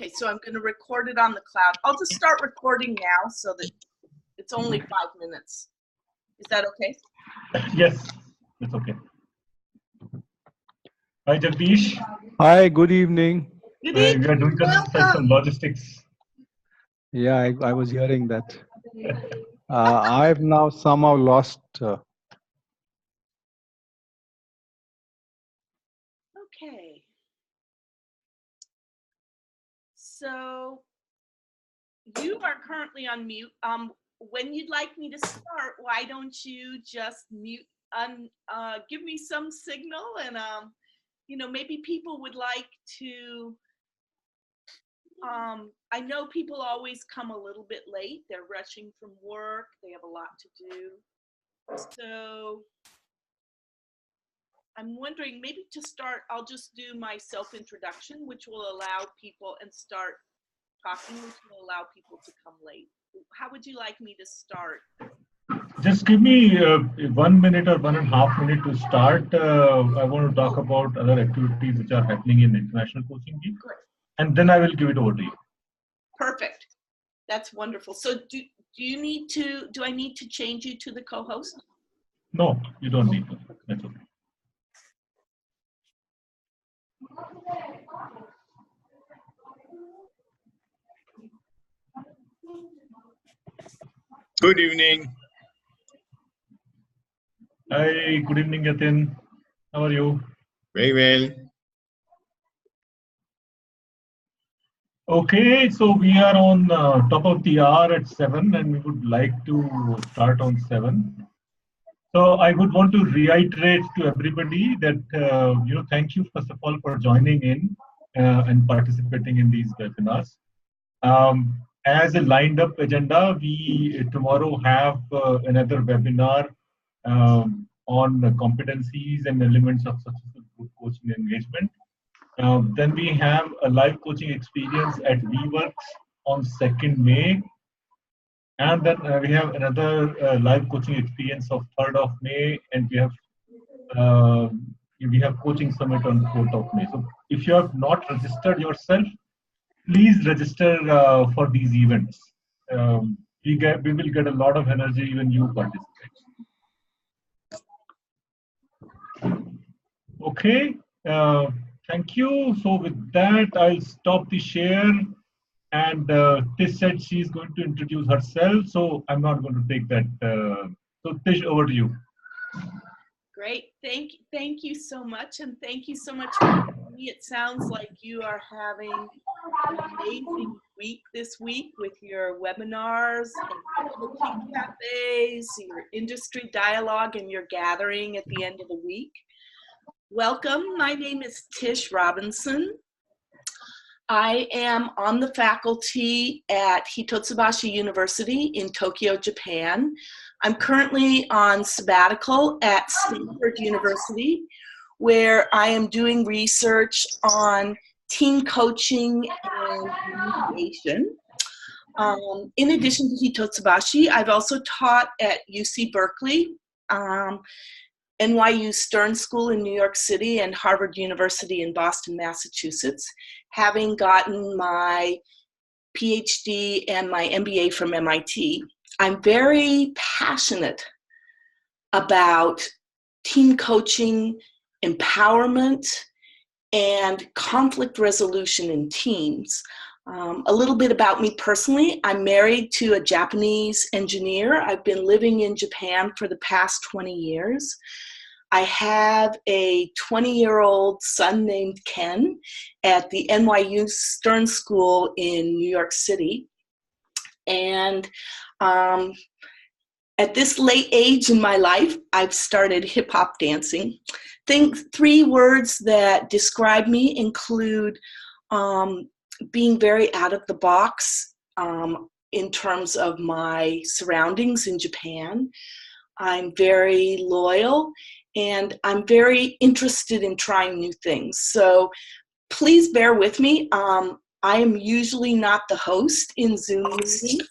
Okay, so I'm going to record it on the cloud. I'll just start recording now so that it's only 5 minutes. Is that okay? Yes, that's okay. Hi, Jagdish. Hi, good evening. Good evening. We are doing some logistics. Yeah, I was hearing that. I've now somehow lost. Okay. So you are currently on mute. When you'd like me to start, why don't you just mute, give me some signal, and you know, maybe people would like to. I know people always come a little bit late. They're rushing from work. They have a lot to do. So I'm wondering, maybe to start, I'll just do my self-introduction, which will allow people, and start talking, which will allow people to come late. How would you like me to start? Just give me 1 minute or 1.5 minutes to start. I want to talk about other activities which are happening in International Coaching Week, and then I will give it over to you. Perfect. That's wonderful. So do you need to, do I need to change you to the co-host? No, you don't need to. That's okay. Good evening. Hi, good evening, Yatin. How are you? Very well. Okay, so we are on top of the hour at 7, and we would like to start on 7. So I would want to reiterate to everybody that, thank you first of all for joining in and participating in these webinars. As a lined up agenda, we tomorrow have another webinar on the competencies and elements of successful group coaching engagement. Then we have a live coaching experience at WeWorks on 2nd May. And then we have another live coaching experience of 3rd of May, and we have coaching summit on 4th of May. So if you have not registered yourself, please register for these events. We will get a lot of energy when you participate. Okay, thank you. So with that, I'll stop the share. And Tish said she's going to introduce herself, so I'm not going to take that. So Tish, over to you. Great, thank you so much, and thank you so much for me. It sounds like you are having an amazing week this week with your webinars, and your coaching cafes, your industry dialogue, and your gathering at the end of the week. Welcome, my name is Tish Robinson. I am on the faculty at Hitotsubashi University in Tokyo, Japan. I'm currently on sabbatical at Stanford University, where I am doing research on team coaching and mediation. In addition to Hitotsubashi, I've also taught at UC Berkeley, NYU Stern School in New York City, and Harvard University in Boston, Massachusetts, having gotten my Ph.D. and my MBA from MIT. I'm very passionate about team coaching, empowerment, and conflict resolution in teams. A little bit about me personally. I'm married to a Japanese engineer. I've been living in Japan for the past 20 years. I have a 20-year-old son named Ken at the NYU Stern School in New York City. And at this late age in my life, I've started hip-hop dancing. Three words that describe me include being very out of the box in terms of my surroundings in Japan. I'm very loyal, and I'm very interested in trying new things. So please bear with me. I am usually not the host in Zoom meetings.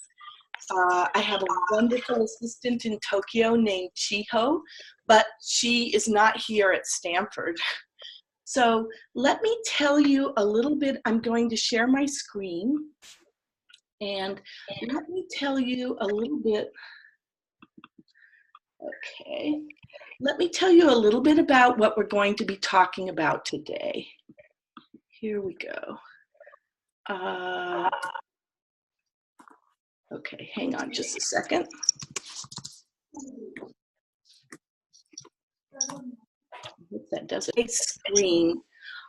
I have a wonderful assistant in Tokyo named Chiho, but she is not here at Stanford. So let me tell you a little bit. I'm going to share my screen, and let me tell you a little bit. Okay, let me tell you a little bit about what we're going to be talking about today. Here we go. Okay, hang on just a second. I hope that does it. Screen.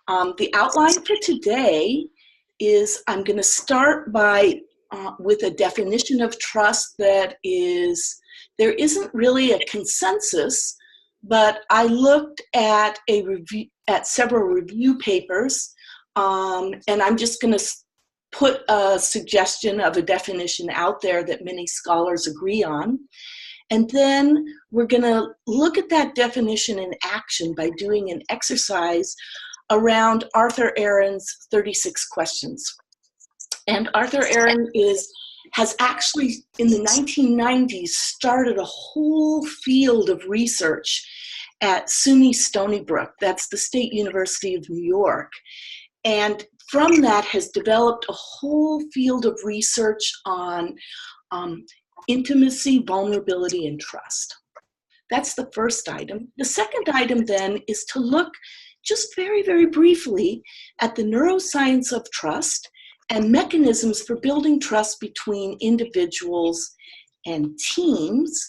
The outline for today is I'm going to start by with a definition of trust that is, there isn't really a consensus, but I looked at several review papers, and I'm just going to put a suggestion of a definition out there that many scholars agree on. And then we're going to look at that definition in action by doing an exercise around Arthur Aaron's 36 questions. And Arthur Aaron has actually, in the 1990s, started a whole field of research at SUNY Stony Brook. That's the State University of New York. And from that has developed a whole field of research on intimacy, vulnerability, and trust. That's the first item. The second item then is to look just very, very briefly at the neuroscience of trust and mechanisms for building trust between individuals and teams.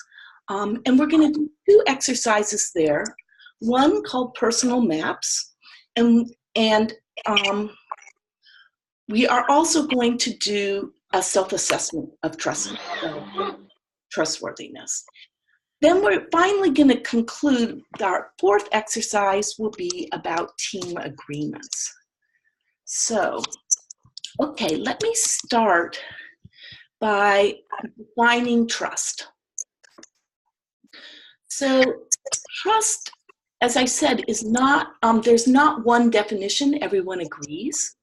And we're going to do two exercises there, one called personal maps, and we are also going to do a self-assessment of trustworthiness. Then we're finally going to conclude. Our fourth exercise will be about team agreements. So, okay, let me start by defining trust. So, trust, as I said, is not, there's not one definition everyone agrees.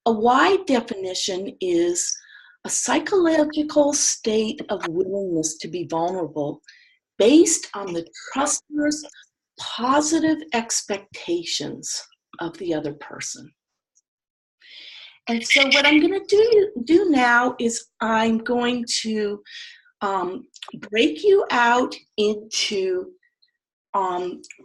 A wide definition is a psychological state of willingness to be vulnerable based on the trusters' positive expectations of the other person. And so what I'm going to do now is I'm going to break you out into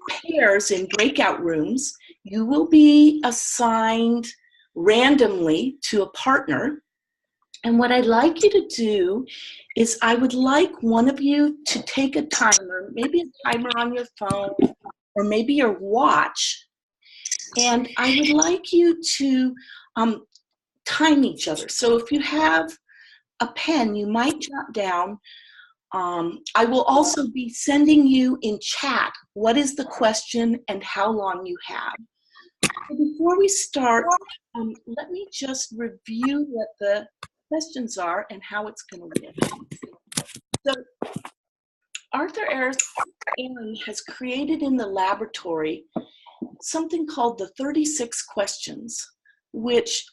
pairs in breakout rooms. You will be assigned randomly to a partner. And what I'd like you to do is I would like one of you to take a timer, maybe a timer on your phone or maybe your watch, and I would like you to time each other. So if you have a pen, you might jot down. I will also be sending you in chat what is the question and how long you have. So before we start, let me just review what the questions are and how it's going to work. So Arthur Aaron has created in the laboratory something called the 36 questions, which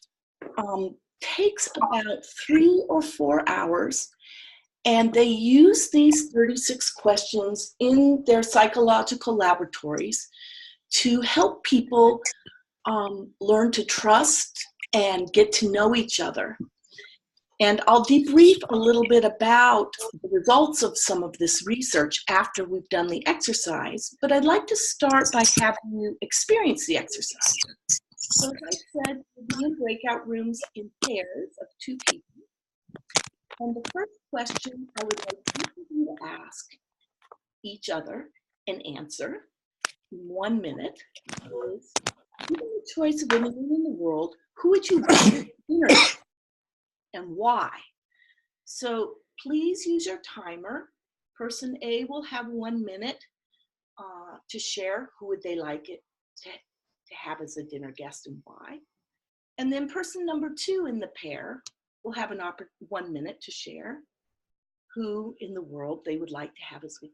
takes about 3 or 4 hours, and they use these 36 questions in their psychological laboratories to help people learn to trust and get to know each other. And I'll debrief a little bit about the results of some of this research after we've done the exercise, but I'd like to start by having you experience the exercise. So as I said, we'll be in breakout rooms in pairs of 2 people. And the first question I would like each of you to ask each other and answer in 1 minute is, given the choice of anyone in the world, who would you want to dinner with and why? So please use your timer. Person A will have 1 minute to share who would they like it to have as a dinner guest and why. And then person number 2 in the pair will have 1 minute to share who in the world they would like to have as a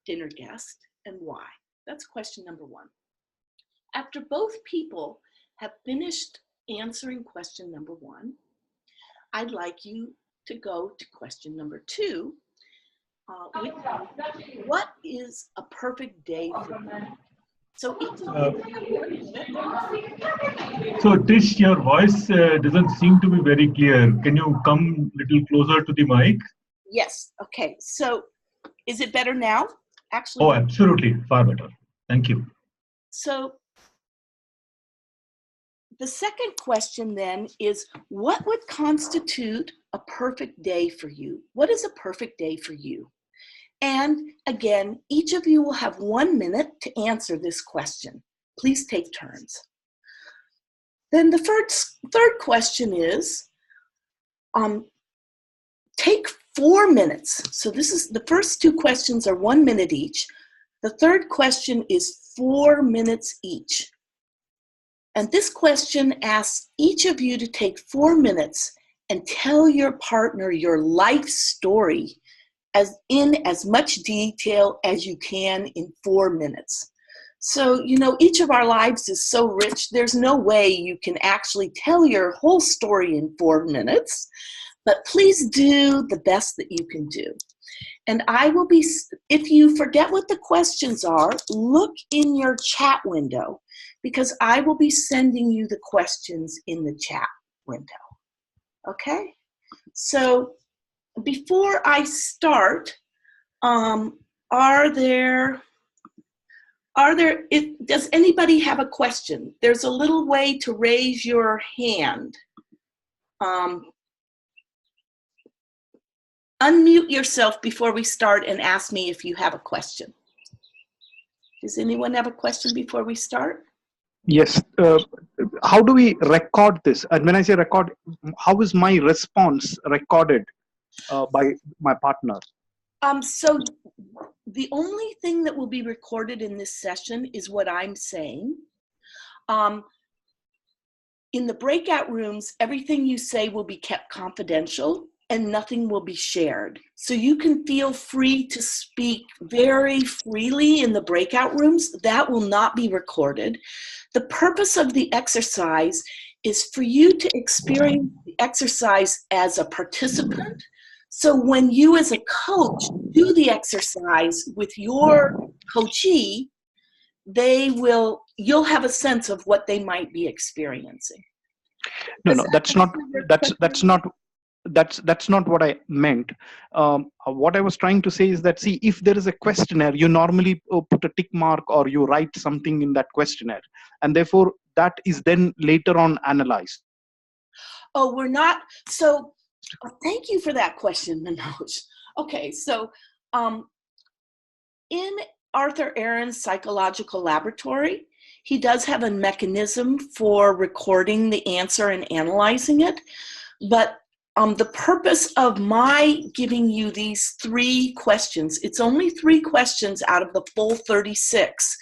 dinner guest and why. That's question number 1. After both people have finished answering question number 1, I'd like you to go to question number 2. What is a perfect day for you? So each of Uh, you have 1 minute. so Tish, your voice doesn't seem to be very clear. Can you come a little closer to the mic? Yes, okay. So is it better now? Actually, Oh, absolutely. Far better. Thank you. so the second question then is, what would constitute a perfect day for you? What is a perfect day for you? And again, each of you will have 1 minute to answer this question. Please take turns. Then the third question is, take 4 minutes. So this is, the first two questions are 1 minute each. The third question is 4 minutes each. And this question asks each of you to take 4 minutes and tell your partner your life story in as much detail as you can in 4 minutes. So, you know, each of our lives is so rich, there's no way you can actually tell your whole story in 4 minutes, but please do the best that you can do. And I will be, if you forget what the questions are, look in your chat window, because I will be sending you the questions in the chat window. Okay? So before I start, does anybody have a question? There's a little way to raise your hand. Unmute yourself before we start and ask me if you have a question. Does anyone have a question before we start? Yes. How do we record this? And when I say record, how is my response recorded by my partner? So the only thing that will be recorded in this session is what I'm saying. In the breakout rooms, everything you say will be kept confidential and nothing will be shared. So you can feel free to speak very freely in the breakout rooms. That will not be recorded. The purpose of the exercise is for you to experience the exercise as a participant. So when you as a coach do the exercise with your coachee, you'll have a sense of what they might be experiencing. No, that's not what I meant. What I was trying to say is that, see, if there is a questionnaire, you normally put a tick mark or you write something in that questionnaire, and therefore that is then later on analyzed. Oh, we're not. So thank you for that question, Manoj. Okay, so in Arthur Aaron's psychological laboratory, he does have a mechanism for recording the answer and analyzing it. But the purpose of my giving you these 3 questions, it's only 3 questions out of the full 36,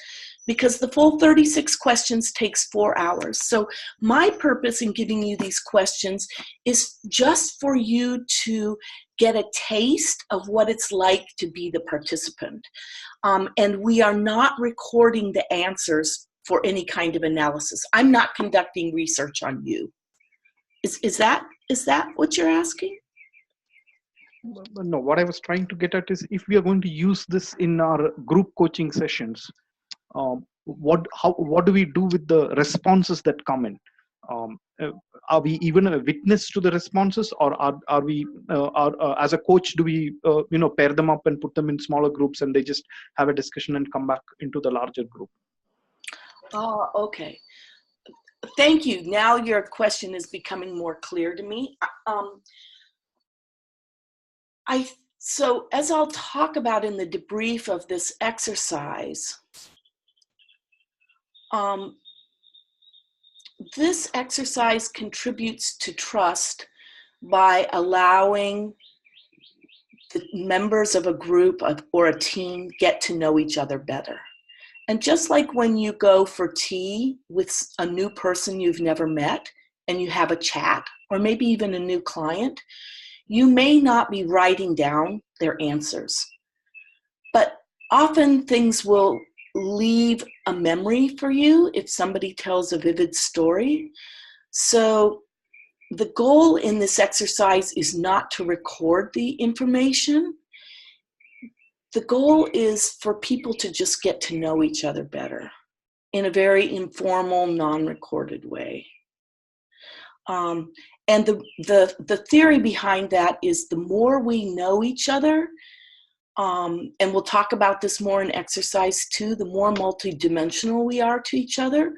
because the full 36 questions takes 4 hours. So my purpose in giving you these questions is just for you to get a taste of what it's like to be the participant. And we are not recording the answers for any kind of analysis. I'm not conducting research on you. Is that what you're asking? No, what I was trying to get at is, if we are going to use this in our group coaching sessions, what do we do with the responses that come in? Are we even a witness to the responses, or are we as a coach, do we pair them up and put them in smaller groups and they just have a discussion and come back into the larger group? Oh, okay. Thank you. Now your question is becoming more clear to me. So as I'll talk about in the debrief of this exercise, this exercise contributes to trust by allowing the members of a group or a team get to know each other better. And just like when you go for tea with a new person you've never met and you have a chat, or maybe even a new client, you may not be writing down their answers, but often things will leave a memory for you if somebody tells a vivid story. So the goal in this exercise is not to record the information. The goal is for people to just get to know each other better. in a very informal, non-recorded way. And the theory behind that is the more we know each other, and we'll talk about this more in exercise too, the more multidimensional we are to each other,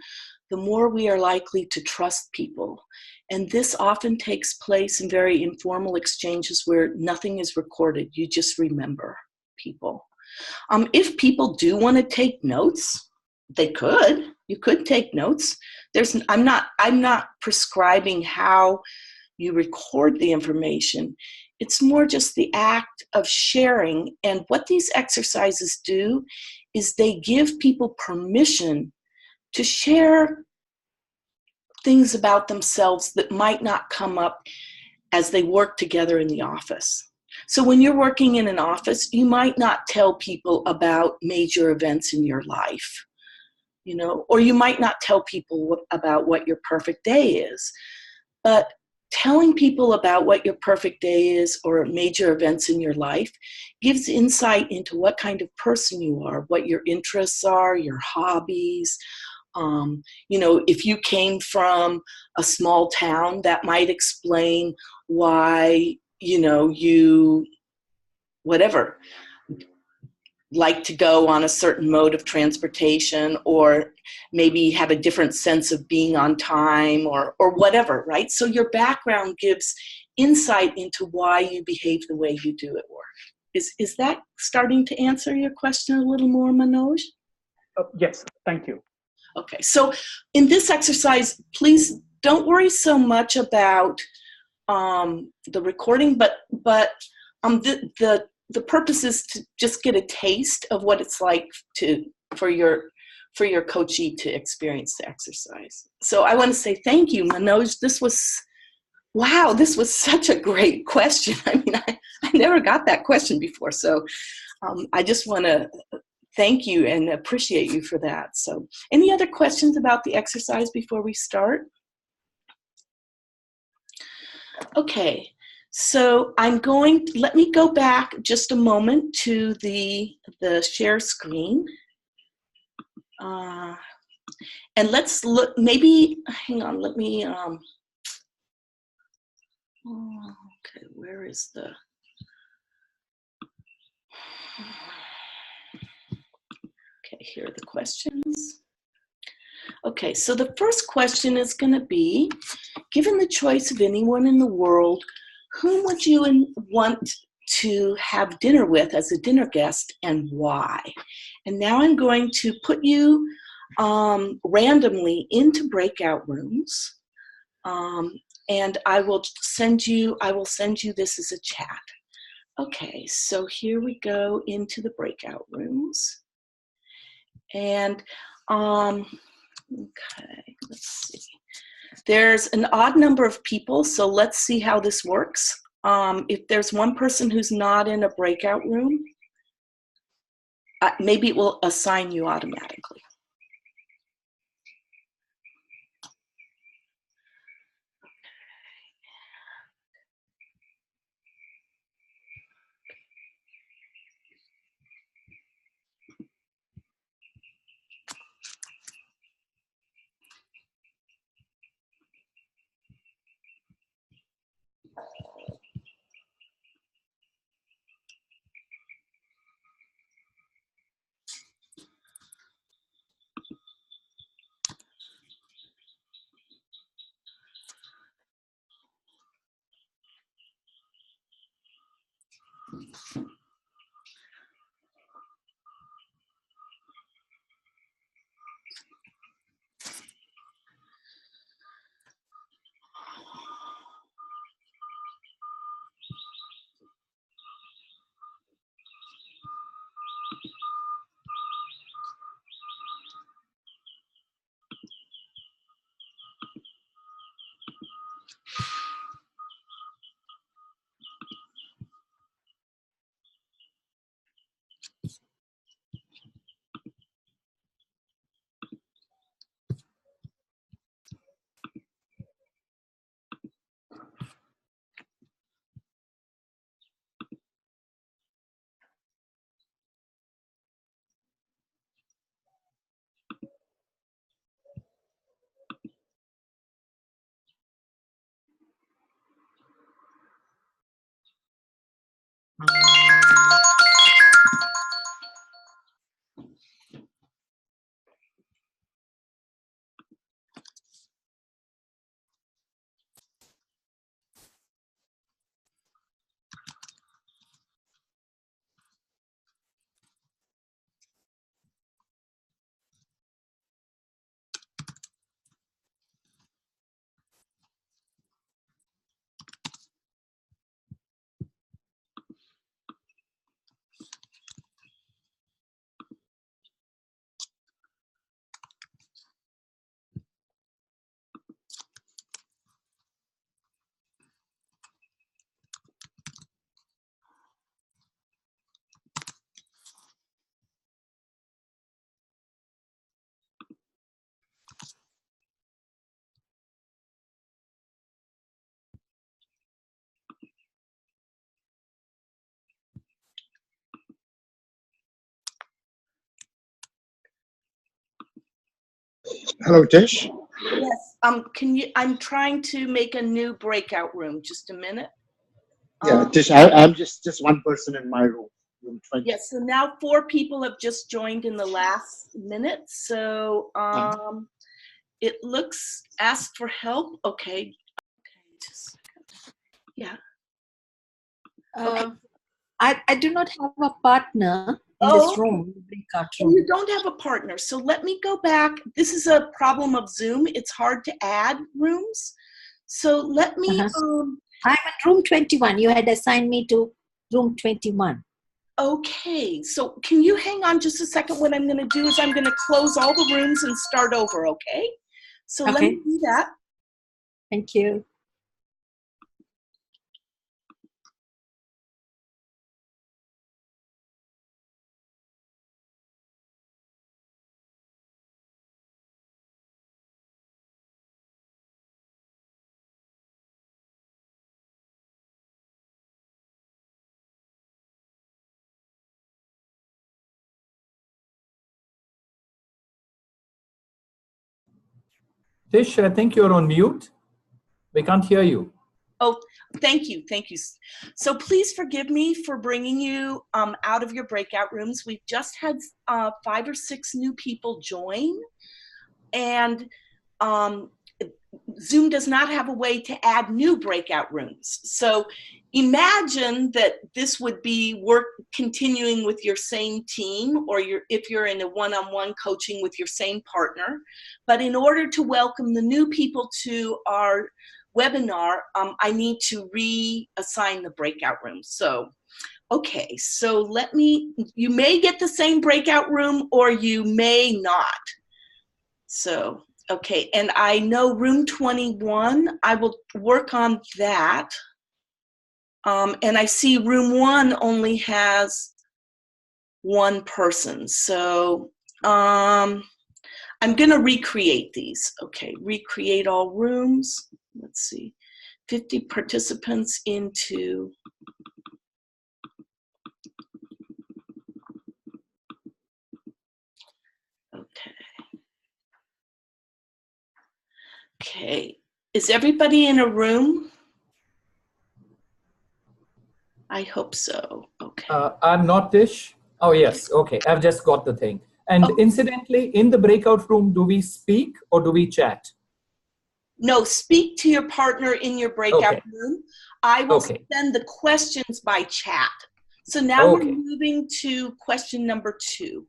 the more we are likely to trust people. And this often takes place in very informal exchanges where nothing is recorded. You just remember people. If people do want to take notes, they could. You could take notes. I'm not prescribing how you record the information. It's more just the act of sharing. And what these exercises do is they give people permission to share things about themselves that might not come up as they work together in the office. So when you're working in an office, you might not tell people about major events in your life, you know, or you might not tell people about what your perfect day is. But telling people about what your perfect day is or major events in your life gives insight into what kind of person you are, what your interests are, your hobbies. You know, if you came from a small town, that might explain why, you know, you, whatever, like to go on a certain mode of transportation, or maybe have a different sense of being on time, or whatever, right? So your background gives insight into why you behave the way you do at work. Is that starting to answer your question a little more, Manoj? Yes, thank you. Okay, so in this exercise, please don't worry so much about the recording, but the purpose is to just get a taste of what it's like for your coachee to experience the exercise. So I want to say thank you, Manoj. This was such a great question. I mean, I never got that question before, so I just want to thank you and appreciate you for that. So any other questions about the exercise before we start? Okay, so let me go back just a moment to the share screen. And let's look, maybe, hang on, let me, okay, where is the, okay, here are the questions. Okay, so the first question is going to be, given the choice of anyone in the world, whom would you want to have dinner with as a dinner guest, and why? And now I'm going to put you randomly into breakout rooms, and I will send you this as a chat. Okay, so here we go into the breakout rooms. And okay, let's see. There's an odd number of people, so let's see how this works. If there's one person who's not in a breakout room, maybe it will assign you automatically. Hello, Tish. Yes. I'm trying to make a new breakout room. Just a minute. Yeah, Tish, I'm just one person in my room. Room 20. Yes. So now 4 people have just joined in the last minute. So it looks asked for help. Okay. Just a second. Yeah. Okay. I do not have a partner in Oh, this room, breakout and room. you don't have a partner. So let me go back. This is a problem of Zoom. It's hard to add rooms. So let me, I'm at room 21. You had assigned me to room 21. okay. So can you hang on just a second? What I'm going to do is I'm going to close all the rooms and start over, okay? So let me do that. Thank you. Tish, I think you're on mute. We can't hear you. Oh, thank you. Thank you. So please forgive me for bringing you out of your breakout rooms. We've just had 5 or 6 new people join, and Zoom does not have a way to add new breakout rooms. So imagine that this would be continuing with your same team, or if you're in a one-on-one coaching with your same partner. But in order to welcome the new people to our webinar, I need to reassign the breakout room. So, okay, so you may get the same breakout room or you may not. So, okay, and I know room 21, I will work on that. And I see room 1 only has 1 person. So I'm going to recreate these. Okay, recreate all rooms. Let's see, 50 participants into. Okay. Okay, is everybody in a room? I hope so. Okay. I'm not Tish. Oh, yes. Okay. I've just got the thing. And incidentally, in the breakout room, do we speak or do we chat? No, speak to your partner in your breakout room. I will send the questions by chat. So now we're moving to question number 2.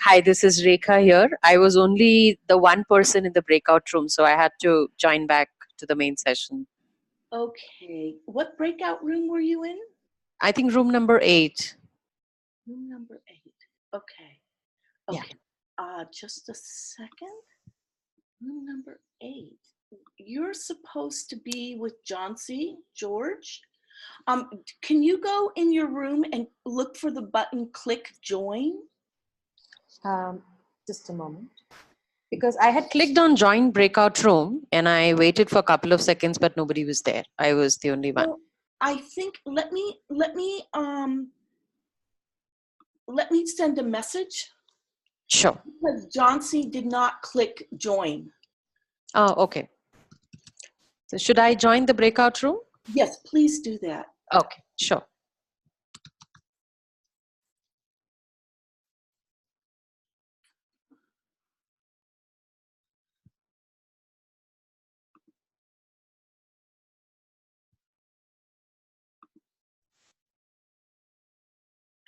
Hi, this is Rekha here. I was only the one person in the breakout room, so I had to join back to the main session. Okay, what breakout room were you in? I think room number 8. Room number 8. Okay. Okay. Just a second. Room number 8. you're supposed to be with Johnsy, George. Can you go in your room and look for the button, click join? Just a moment. Because I had clicked on join breakout room and I waited for a couple of seconds, but nobody was there. I was the only one. Well, I think, let me send a message. Sure. Because Johnsy did not click join. Oh, okay. So should I join the breakout room? Yes, please do that. Okay, sure.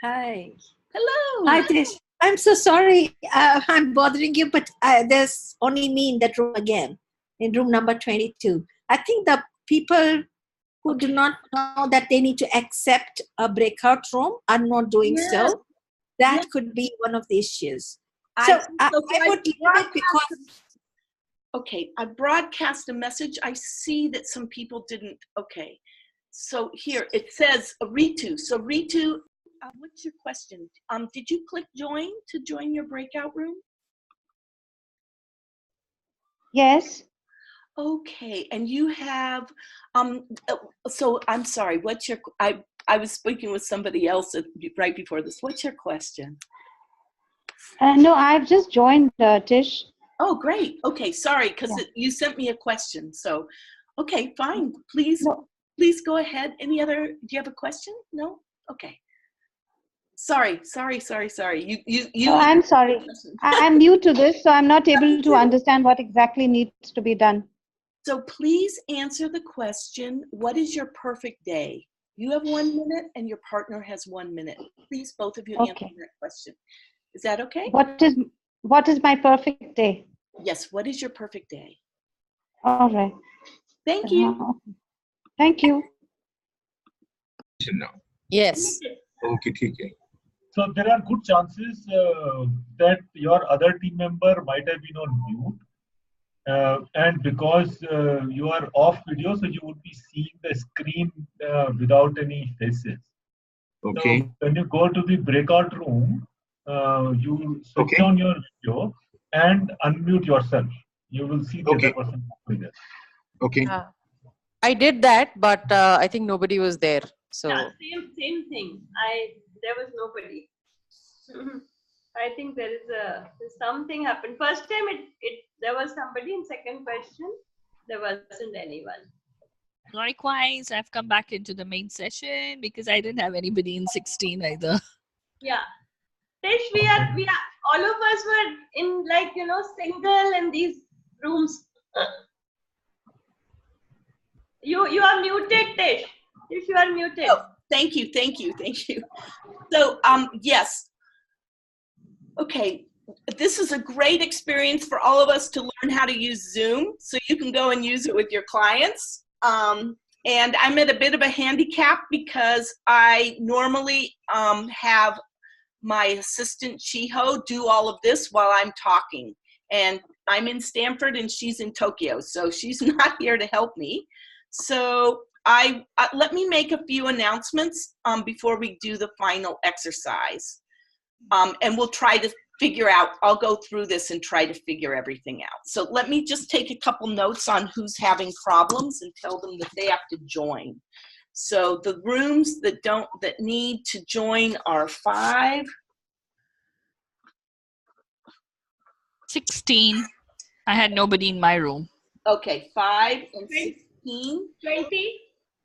Hi. Hello. Hi, Tish. I'm so sorry I'm bothering you, but there's only me in that room again, in room number 22. I think the people who do not know that they need to accept a breakout room are not doing so. That could be one of the issues. So I would leave it because... Okay, I broadcast a message. I see that some people didn't. Okay, so here it says Ritu. So Ritu, what's your question? Did you click join to join your breakout room? Yes. Okay, and you have, so I'm sorry, what's your, I was speaking with somebody else right before this. What's your question? No, I've just joined, Tish. Oh, great. Okay, sorry, because you sent me a question. So, okay, fine. Please, please go ahead. Any other, do you have a question? No? Okay. Sorry. No, I'm sorry. I'm new to this, so I'm not able to understand what exactly needs to be done. So please answer the question, what is your perfect day? You have 1 minute and your partner has 1 minute. Please, both of you answer that question. Is that okay? What is my perfect day? Yes, what is your perfect day? All right. Thank you. Thank you. Yes. Okay, okay. So there are good chances that your other team member might have been on mute. And because you are off video, so you would be seeing the screen without any faces. Okay. So when you go to the breakout room, you switch on your video and unmute yourself. You will see the other person. Okay. I did that, but I think nobody was there. So yeah, same thing. There was nobody. I think there's something happened. First time there was somebody. In second question there wasn't anyone. Likewise, I've come back into the main session because I didn't have anybody in 16 either. Yeah, Tish, we are all of us were in single in these rooms. You are muted, Tish. Tish, you are muted. Oh, thank you. So yes. Okay, this is a great experience for all of us to learn how to use Zoom, so you can go and use it with your clients. And I'm at a bit of a handicap because I normally have my assistant Chiho do all of this while I'm talking. And I'm in Stanford and she's in Tokyo, so she's not here to help me. So let me make a few announcements before we do the final exercise. And we'll try to figure out, I'll go through this and try to figure everything out. So let me just take a couple notes on who's having problems and tell them that they have to join. So the rooms that need to join are 5. 16. I had nobody in my room. Okay, 5 and 16.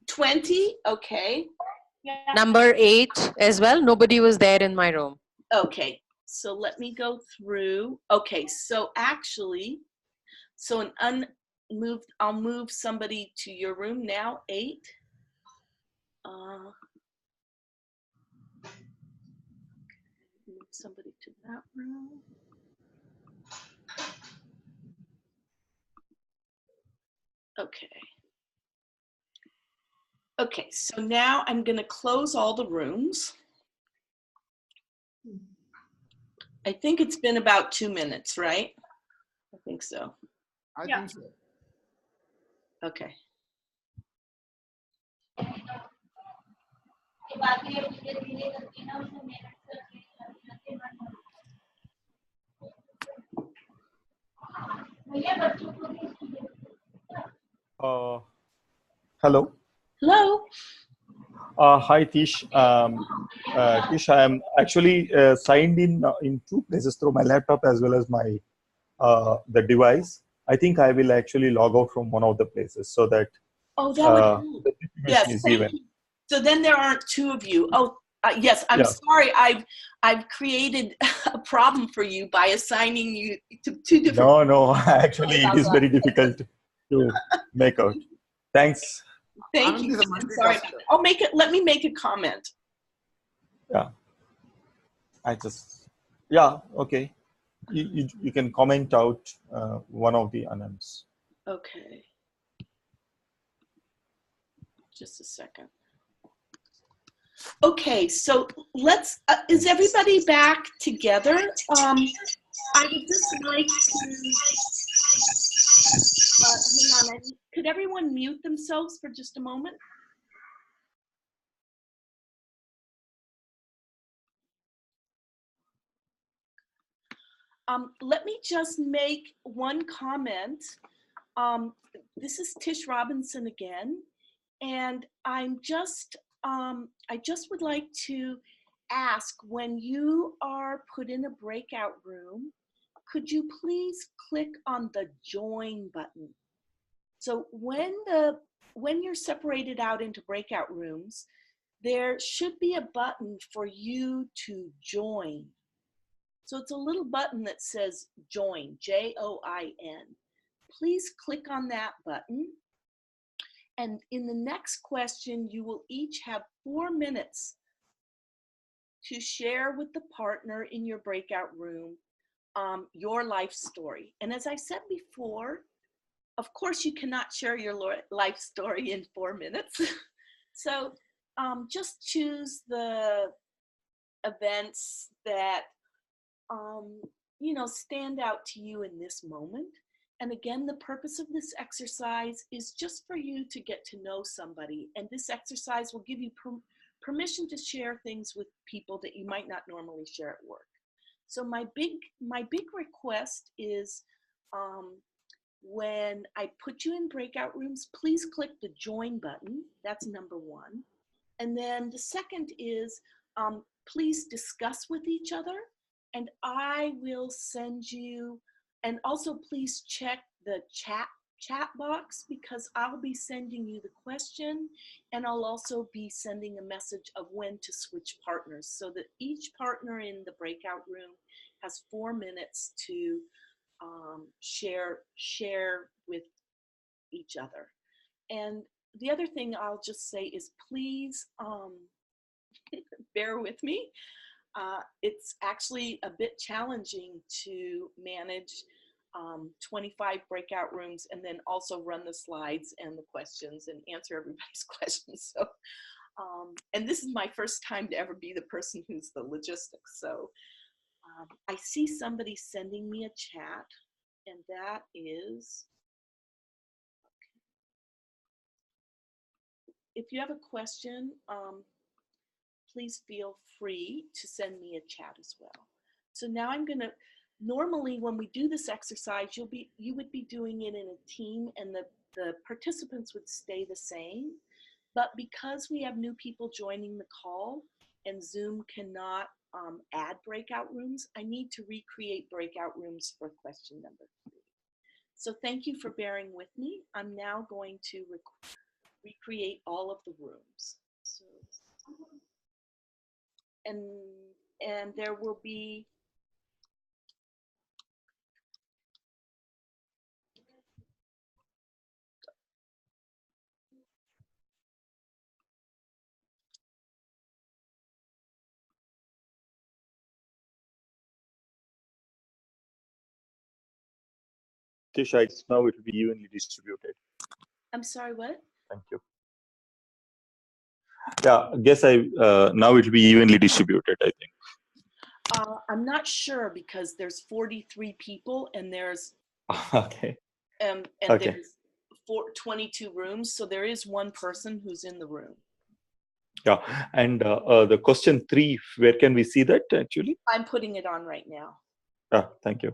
20, okay. Yeah. Number 8 as well. Nobody was there in my room. Okay, so let me go through. Okay, so actually, so I'll move somebody to your room now, 8. Move somebody to that room. Okay. Okay, so now I'm going to close all the rooms. I think it's been about 2 minutes, right? I think so. I think so. Okay. Hello. Hello. Hi, Tish. Tish, I am actually signed in two places through my laptop as well as my the device. I think I will actually log out from one of the places so that Oh, that would help. the information Yes, is thank even. you. So then there aren't two of you. Oh, yes. I'm Yeah. sorry. I've created a problem for you by assigning you to two different. No. Actually, it is very difficult to make out. Thanks. Thank you. I'm sorry. I'll make it. Let me make a comment. Yeah. Yeah. Okay. You can comment out one of the anons. Okay. Just a second. Okay, so let's, is everybody back together? I would just like to, hang on, could everyone mute themselves for just a moment? Let me just make one comment. This is Tish Robinson again, and I'm just, I just would like to ask, when you are put in a breakout room, could you please click on the join button? So when you're separated out into breakout rooms, there should be a button for you to join. So it's a little button that says join, J-O-I-N. Please click on that button. And in the next question, you will each have 4 minutes to share with the partner in your breakout room your life story. And as I said before, of course, you cannot share your life story in 4 minutes. So just choose the events that you know, stand out to you in this moment. And again, the purpose of this exercise is just for you to get to know somebody. And this exercise will give you permission to share things with people that you might not normally share at work. So my big request is when I put you in breakout rooms, please click the join button. That's number 1. And then the second is please discuss with each other. And I will send you, and also please check the chat box, because I'll be sending you the question, and I'll also be sending a message of when to switch partners, so that each partner in the breakout room has 4 minutes to share with each other. And the other thing I'll just say is, please bear with me. It's actually a bit challenging to manage 25 breakout rooms and then also run the slides and the questions and answer everybody's questions. So, and this is my first time to ever be the person who's the logistics. So I see somebody sending me a chat, and that is, if you have a question, please feel free to send me a chat as well. So now I'm gonna, normally when we do this exercise, you would be doing it in a team, and the participants would stay the same. But because we have new people joining the call and Zoom cannot add breakout rooms, I need to recreate breakout rooms for question number 3. So thank you for bearing with me. I'm now going to recreate all of the rooms. So, and there will be Tish, now it will be evenly distributed. I'm sorry, what? Thank you. Yeah, I guess now it will be evenly distributed, I think. I'm not sure, because there's 43 people and there's Okay. and Okay. there's 22 rooms, so there is one person who's in the room. Yeah, and the question 3, where can we see that actually? I'm putting it on right now. Thank you.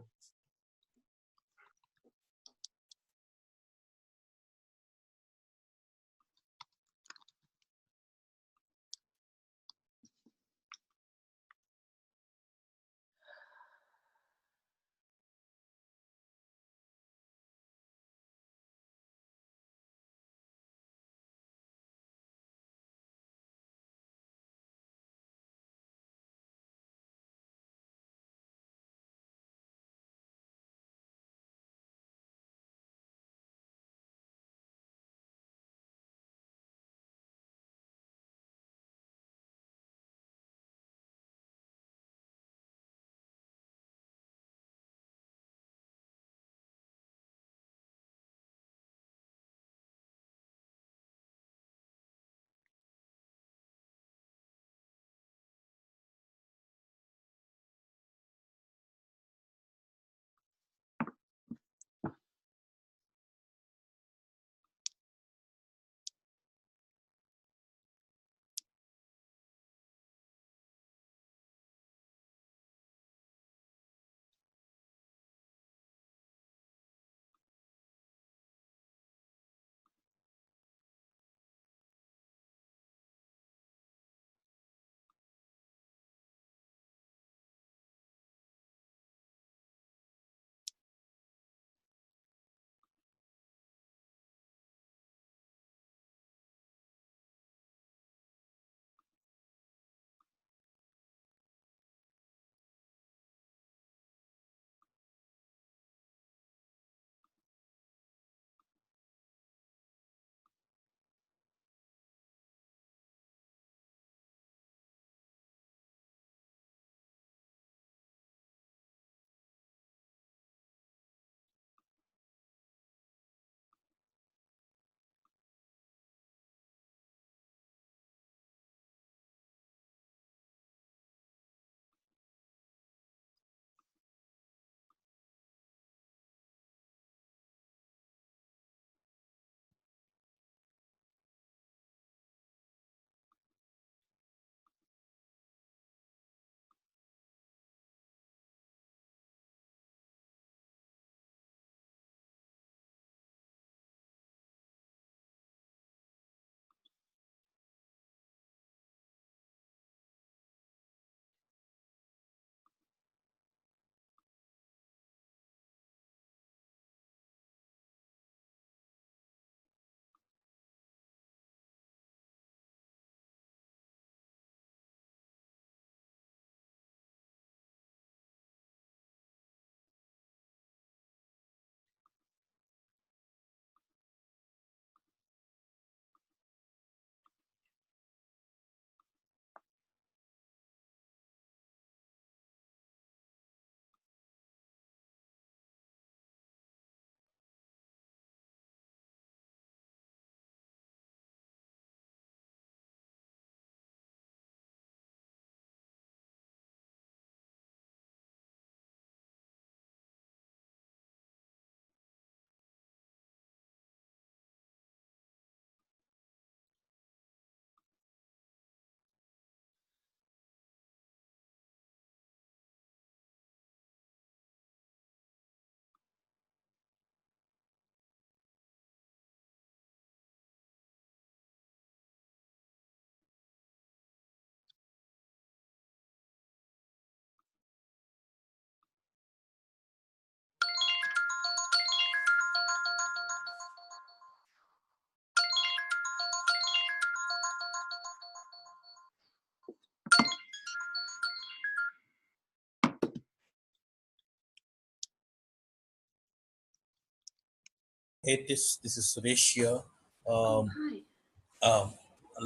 Hey, this is Suresh here. Um,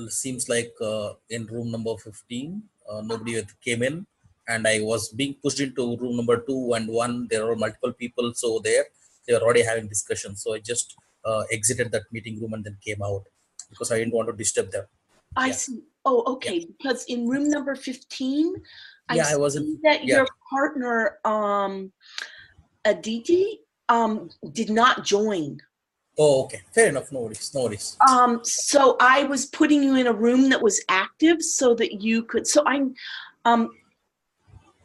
Seems like in room number 15, nobody came in, and I was being pushed into room number 2 and 1. There are multiple people, so they are already having discussion. So I just exited that meeting room and then came out because I didn't want to disturb them. I see. Oh, okay. Yeah. Because in room number 15, I wasn't. That your partner, Aditi, did not join. Oh, okay. Fair enough. No worries. No worries. So I was putting you in a room that was active so that you could, so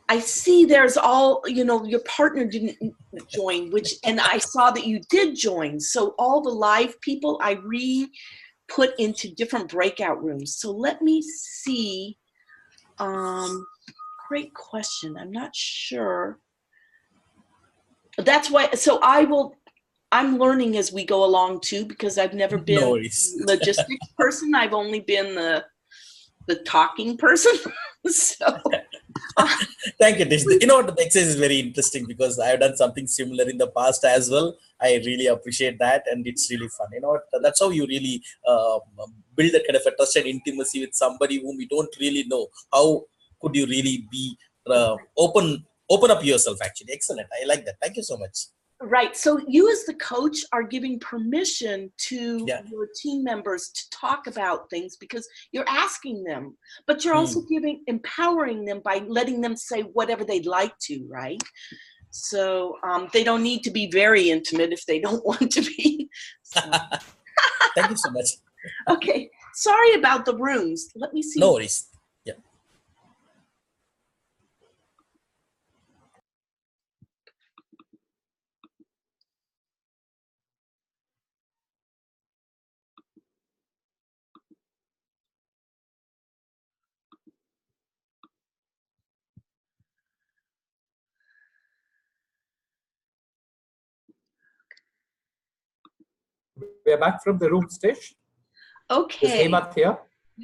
I see there's all, your partner didn't join, and I saw that you did join. So all the live people I put into different breakout rooms. So let me see. Great question. I'm not sure. That's why, so I'm learning as we go along too, because I've never been No a worries. logistics person. I've only been the talking person. So thank you, Tish. You know what, the exercise is very interesting because I've done something similar in the past as well. I really appreciate that, and it's really fun. You know what, that's how you really build that kind of a trust and intimacy with somebody whom you don't really know. How could you really be open up yourself? Actually, excellent. I like that. Thank you so much. Right. So you as the coach are giving permission to your team members to talk about things because you're asking them, but you're also empowering them by letting them say whatever they'd like to, right? So they don't need to be very intimate if they don't want to be. So. Thank you so much. Okay. Sorry about the rooms. Let me see. No worries. Yeah. We are back from the room, Tish. Okay. Is Hemant here?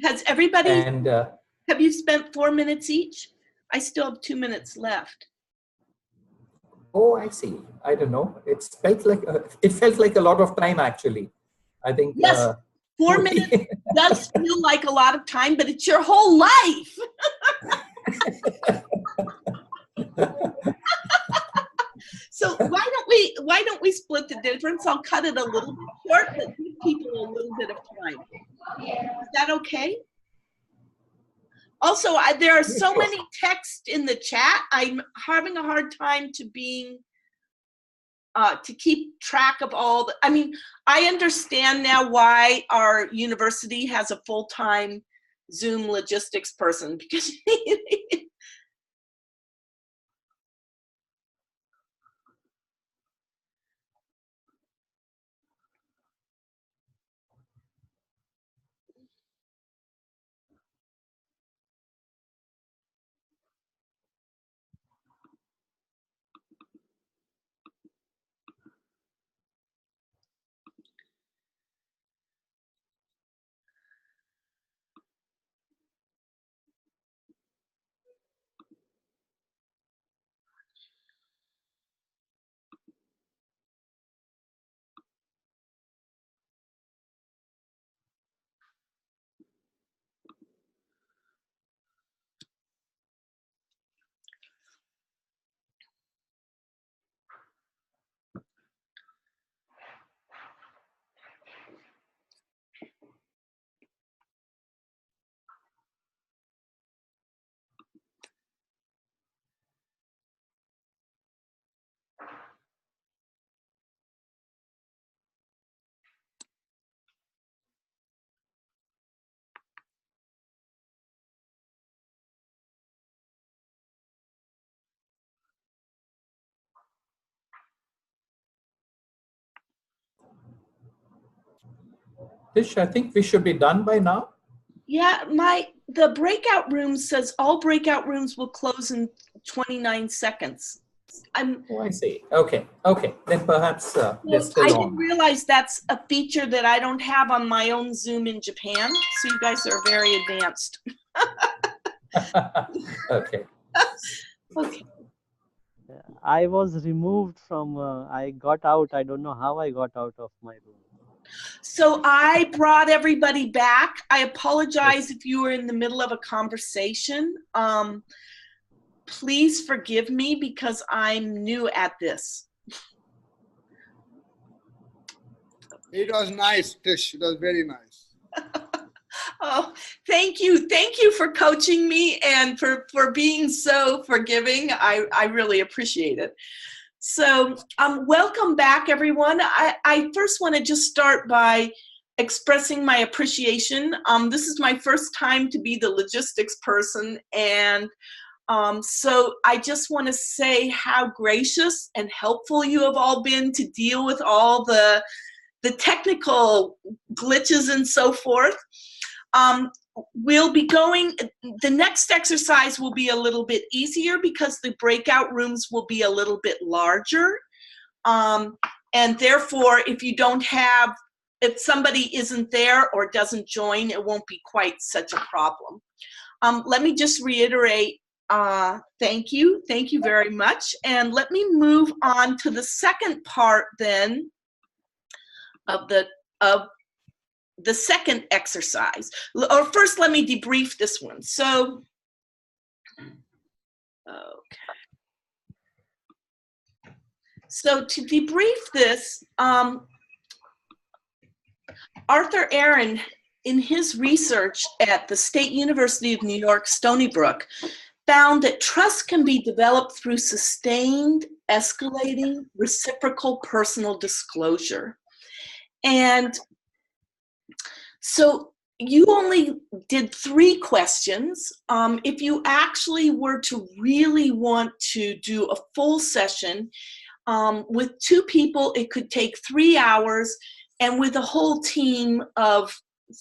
Has everybody, and have you spent 4 minutes each? I still have 2 minutes left. Oh, I see. I don't know. It felt like a lot of time, actually. I think. Yes, 4 minutes does feel like a lot of time, but it's your whole life. So why don't we split the difference? I'll cut it a little bit short, but give people a little bit of time. Is that okay? Also, there are so many texts in the chat. I'm having a hard time to keep track of all the, I mean, I understand now why our university has a full-time Zoom logistics person because Tish, I think we should be done by now. yeah, the breakout room says all breakout rooms will close in 29 seconds. Oh, I see. Okay. Then perhaps they're still I on. didn't realize that's a feature that I don't have on my own Zoom in Japan. So you guys are very advanced. Okay. Okay. I was removed from, I got out. I don't know how I got out of my room. So I brought everybody back. I apologize if you were in the middle of a conversation. Please forgive me because I'm new at this. It was nice, Tish. It was very nice. Oh, thank you. Thank you for coaching me and for being so forgiving. I really appreciate it. So welcome back, everyone. I first want to just start by expressing my appreciation. This is my first time to be the logistics person, and so I just want to say how gracious and helpful you have all been to deal with all the technical glitches and so forth. We'll be going, the next exercise will be a little bit easier because the breakout rooms will be a little bit larger. And therefore, if somebody isn't there or doesn't join, it won't be quite such a problem. Let me just reiterate, thank you very much. And let me move on to the second part then of the second exercise. Or first, let me debrief this one. So, okay. So to debrief this, Arthur Aaron, in his research at the State University of New York, Stony Brook, found that trust can be developed through sustained, escalating, reciprocal personal disclosure. And so you only did 3 questions. If you actually were to really want to do a full session, with 2 people, it could take 3 hours, and with a whole team of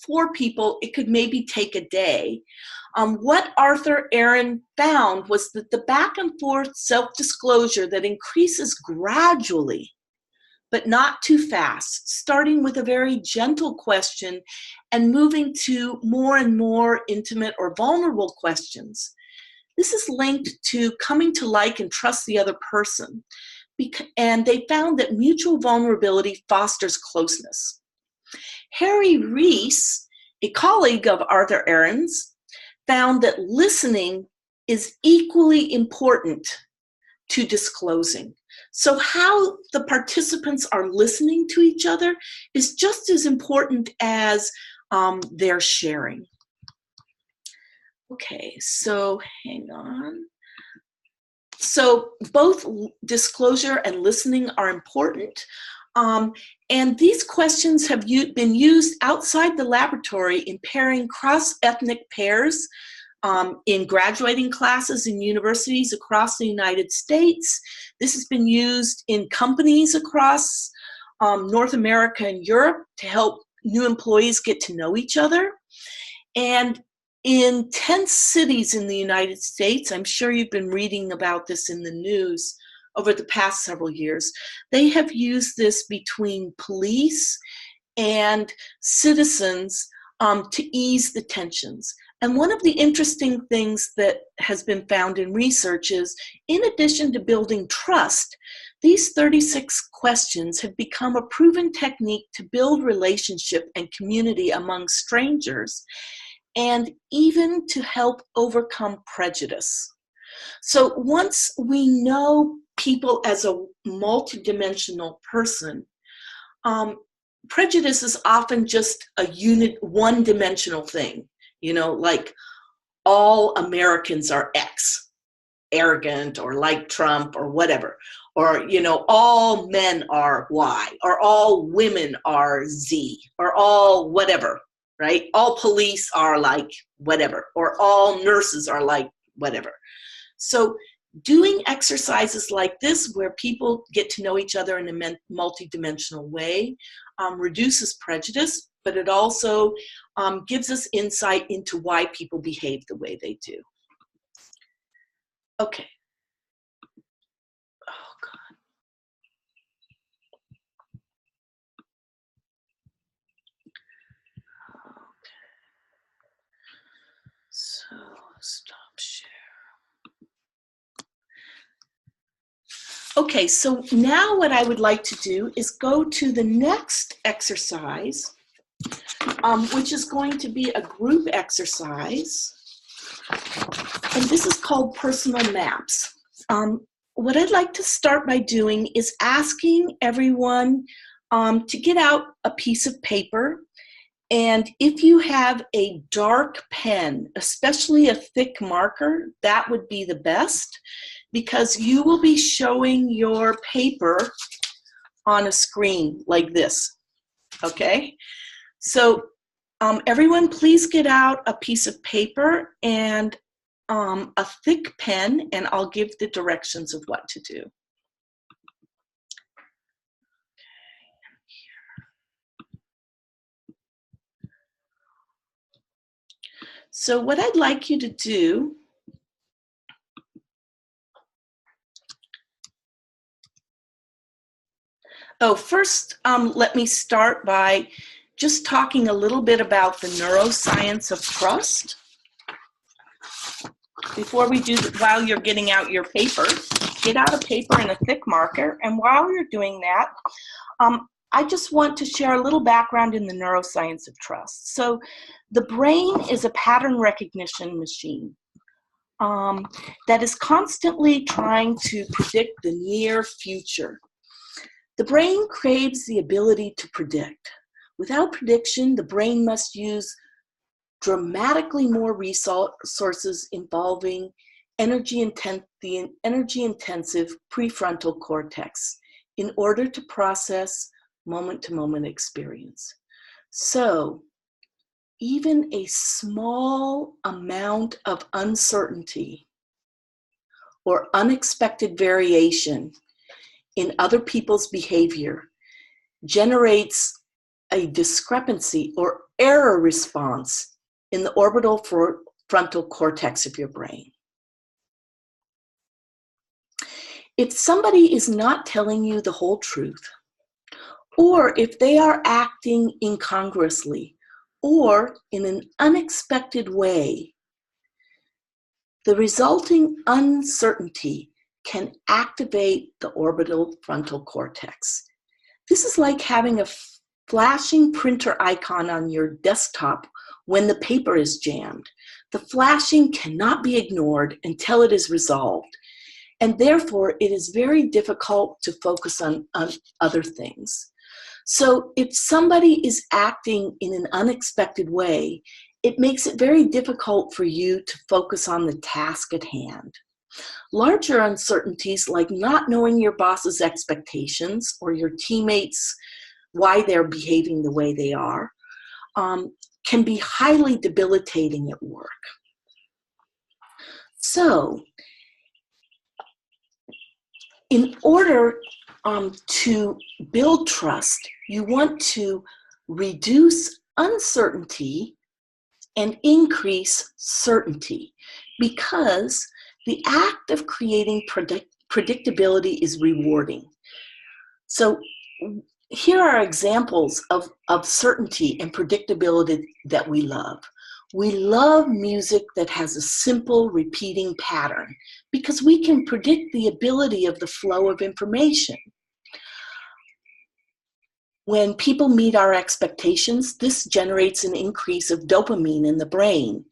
4 people, it could maybe take a day. What Arthur Aaron found was that the back and forth self-disclosure that increases gradually, but not too fast, starting with a very gentle question and moving to more and more intimate or vulnerable questions. This is linked to coming to like and trust the other person. And they found that mutual vulnerability fosters closeness. Harry Reese, a colleague of Arthur Aaron's, found that listening is equally important to disclosing. So how the participants are listening to each other is just as important as their sharing. Okay, so hang on. So both disclosure and listening are important. And these questions have been used outside the laboratory in pairing cross-ethnic pairs in graduating classes in universities across the United States. This has been used in companies across North America and Europe to help new employees get to know each other. And in 10 cities in the United States, I'm sure you've been reading about this in the news over the past several years, they have used this between police and citizens to ease the tensions. And one of the interesting things that has been found in research is, in addition to building trust, these 36 questions have become a proven technique to build relationship and community among strangers, and even to help overcome prejudice. So once we know people as a multidimensional person, prejudice is often just a one-dimensional thing. You know, like all Americans are X, arrogant or like Trump or whatever. Or, you know, all men are Y, or all women are Z, or all whatever, right? All police are like whatever, or all nurses are like whatever. So doing exercises like this where people get to know each other in a multidimensional way reduces prejudice, but it also gives us insight into why people behave the way they do. Okay. Oh, God. Okay. So stop share. Okay, so now what I would like to do is go to the next exercise, which is going to be a group exercise. And this is called personal maps. What I'd like to start by doing is asking everyone to get out a piece of paper. And if you have a dark pen, especially a thick marker, that would be the best. because you will be showing your paper on a screen like this, okay? So everyone please get out a piece of paper and a thick pen, and I'll give the directions of what to do. So what I'd like you to do first, let me start by just talking a little bit about the neuroscience of trust. Before we do, while you're getting out your paper, get out a paper and a thick marker. And while you're doing that, I just want to share a little background in the neuroscience of trust. So the brain is a pattern recognition machine that is constantly trying to predict the near future. The brain craves the ability to predict. Without prediction, the brain must use dramatically more resources involving the energy-intensive prefrontal cortex in order to process moment-to-moment experience. So, even a small amount of uncertainty or unexpected variation in other people's behavior generates a discrepancy or error response in the orbital frontal cortex of your brain. If somebody is not telling you the whole truth, or if they are acting incongruously, or in an unexpected way, the resulting uncertainty can activate the orbital frontal cortex. This is like having a flashing printer icon on your desktop when the paper is jammed. The flashing cannot be ignored until it is resolved, and therefore it is very difficult to focus on other things. So if somebody is acting in an unexpected way, it makes it very difficult for you to focus on the task at hand. Larger uncertainties, like not knowing your boss's expectations or your teammates, why they're behaving the way they are, can be highly debilitating at work. So, in order to build trust, you want to reduce uncertainty and increase certainty, because the act of creating predictability is rewarding. So here are examples of certainty and predictability that we love. We love music that has a simple repeating pattern because we can predict the ability of the flow of information. When people meet our expectations, this generates an increase of dopamine in the brain.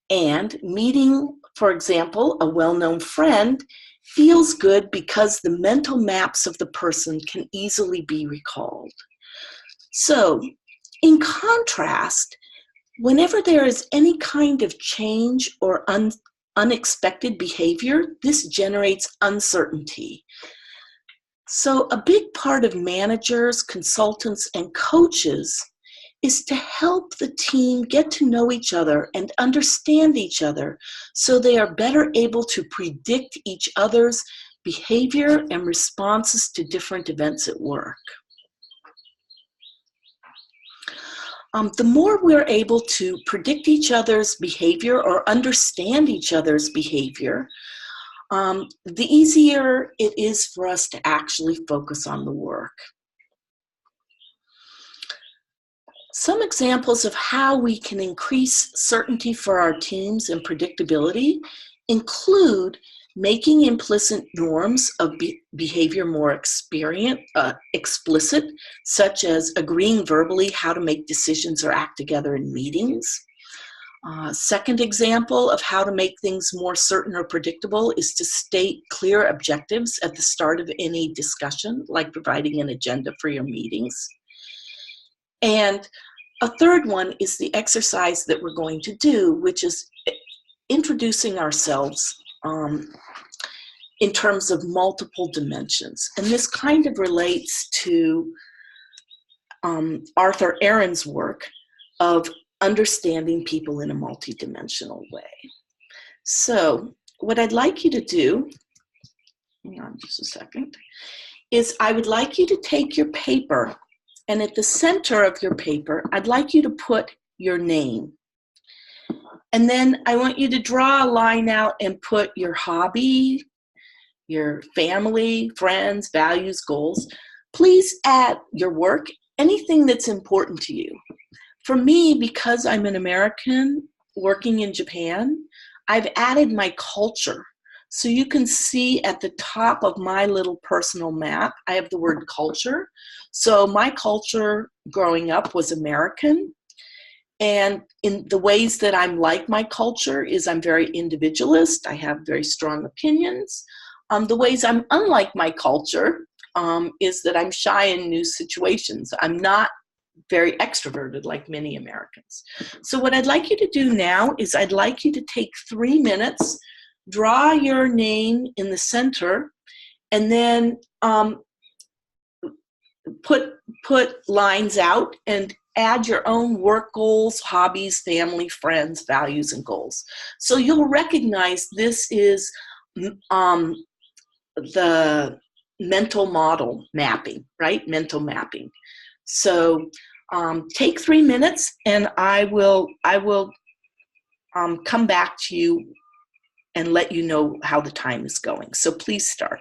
And meeting, for example, a well-known friend feels good because the mental maps of the person can easily be recalled. So, in contrast, whenever there is any kind of change or unexpected behavior, this generates uncertainty. So a big part of managers, consultants, and coaches is to help the team get to know each other and understand each other so they are better able to predict each other's behavior and responses to different events at work. The more we're able to predict each other's behavior or understand each other's behavior, the easier it is for us to actually focus on the work. Some examples of how we can increase certainty for our teams and predictability include making implicit norms of behavior more explicit, such as agreeing verbally how to make decisions or act together in meetings. Second example of how to make things more certain or predictable is to state clear objectives at the start of any discussion, like providing an agenda for your meetings. And a third one is the exercise that we're going to do, which is introducing ourselves in terms of multiple dimensions. And this kind of relates to Arthur Aaron's work of understanding people in a multidimensional way. So what I'd like you to do, hang on just a second, is I would like you to take your paper, and at the center of your paper, I'd like you to put your name. And then I want you to draw a line out and put your hobby, your family, friends, values, goals. Please add your work, anything that's important to you. For me, because I'm an American working in Japan, I've added my culture. So you can see at the top of my little personal map, I have the word culture. So my culture growing up was American. And in the ways that I'm like my culture is I'm very individualist. I have very strong opinions. The ways I'm unlike my culture is that I'm shy in new situations. I'm not very extroverted like many Americans. So what I'd like you to do now is I'd like you to take 3 minutes, draw your name in the center, and then put lines out and add your own work goals, hobbies, family, friends, values, and goals. So you'll recognize this is the mental model mapping, right? Mental mapping. So take 3 minutes, and I will come back to you and let you know how the time is going. So please start.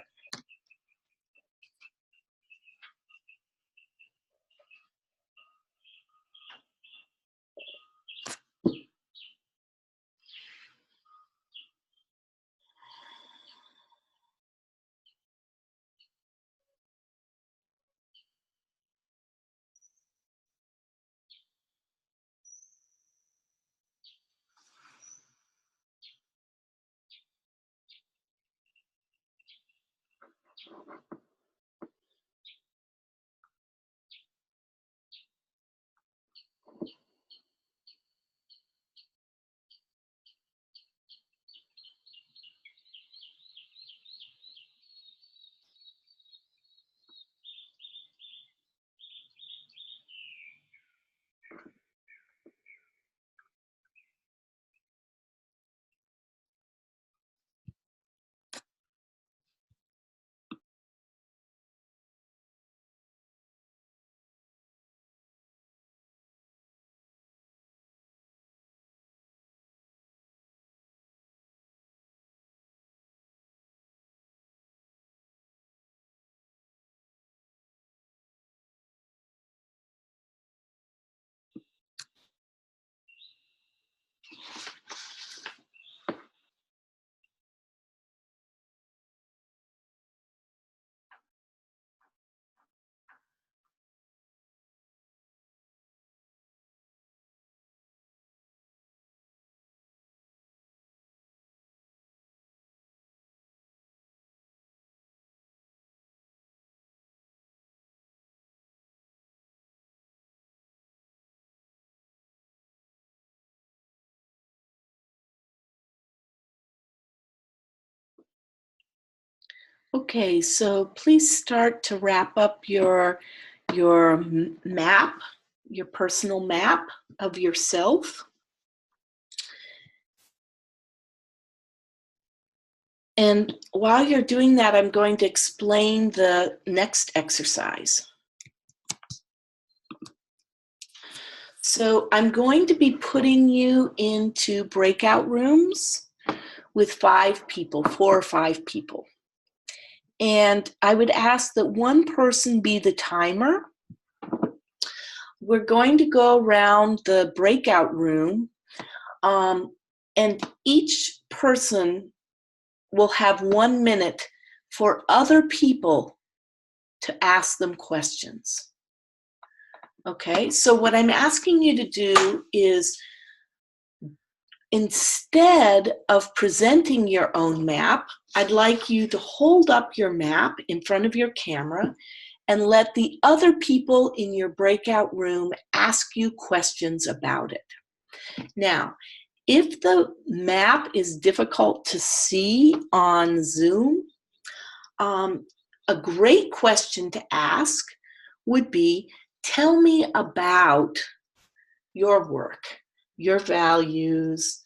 Okay, so please start to wrap up your map, your personal map of yourself. And while you're doing that, I'm going to explain the next exercise. So I'm going to be putting you into breakout rooms with 5 people, 4 or 5 people. And I would ask that one person be the timer. We're going to go around the breakout room, and each person will have 1 minute for other people to ask them questions. Okay, so what I'm asking you to do is, instead of presenting your own map, I'd like you to hold up your map in front of your camera and let the other people in your breakout room ask you questions about it. Now, if the map is difficult to see on Zoom, a great question to ask would be, tell me about your work, your values,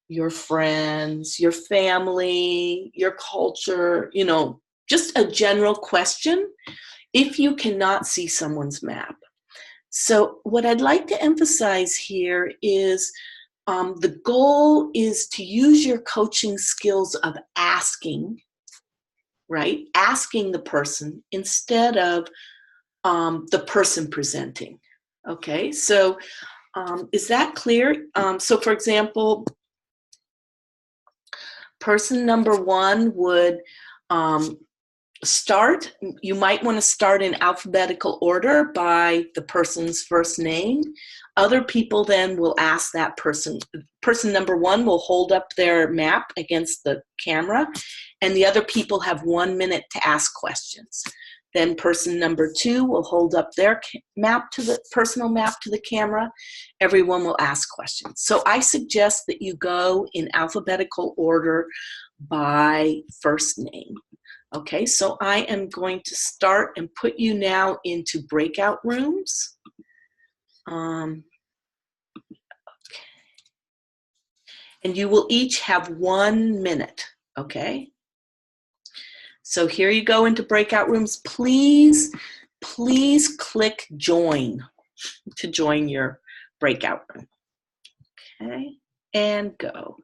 your friends, your family, your culture, you know, just a general question if you cannot see someone's map. So what I'd like to emphasize here is the goal is to use your coaching skills of asking, right? Asking the person instead of the person presenting. Okay, so is that clear? So for example, person number one would start, you might want to start in alphabetical order by the person's first name. Other people then will ask that person. Person number one will hold up their map against the camera, and the other people have 1 minute to ask questions. Then person number two will hold up their map to the personal map to the camera. Everyone will ask questions. So I suggest that you go in alphabetical order by first name. Okay, so I am going to start and put you now into breakout rooms. Okay. And you will each have 1 minute, okay? So here you go into breakout rooms. Please click join to join your breakout room. Okay, and go.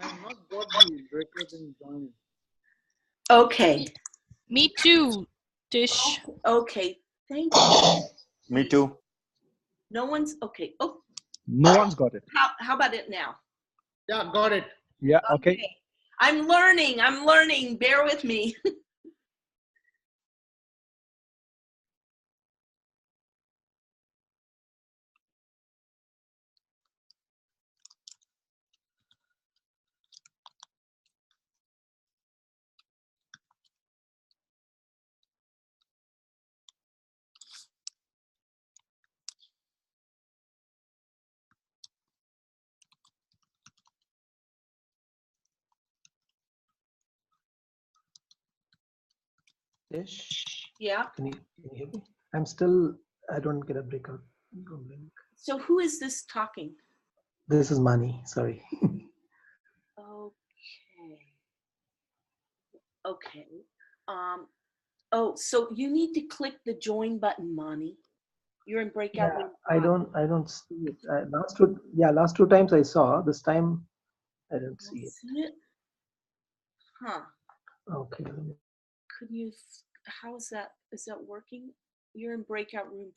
I've not got the breakout in join. Okay. Me too, Tish. Okay, thank you. Me too. No one's, okay. Oh, No one's got it. how about it now? Yeah, got it. Yeah, okay. I'm learning, bear with me. Tish, Yeah. can you hear me? I'm still, I don't get a breakout room link. So who is this talking? This is Mani, sorry. Okay. Okay. Oh, so you need to click the join button, Mani. You're in breakout Yeah, room. I don't see it. Last two times I saw. This time I don't see it. See it? Huh. Okay. Could you, how is that working? You're in breakout room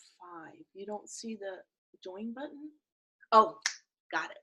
5. You don't see the join button? Oh, got it.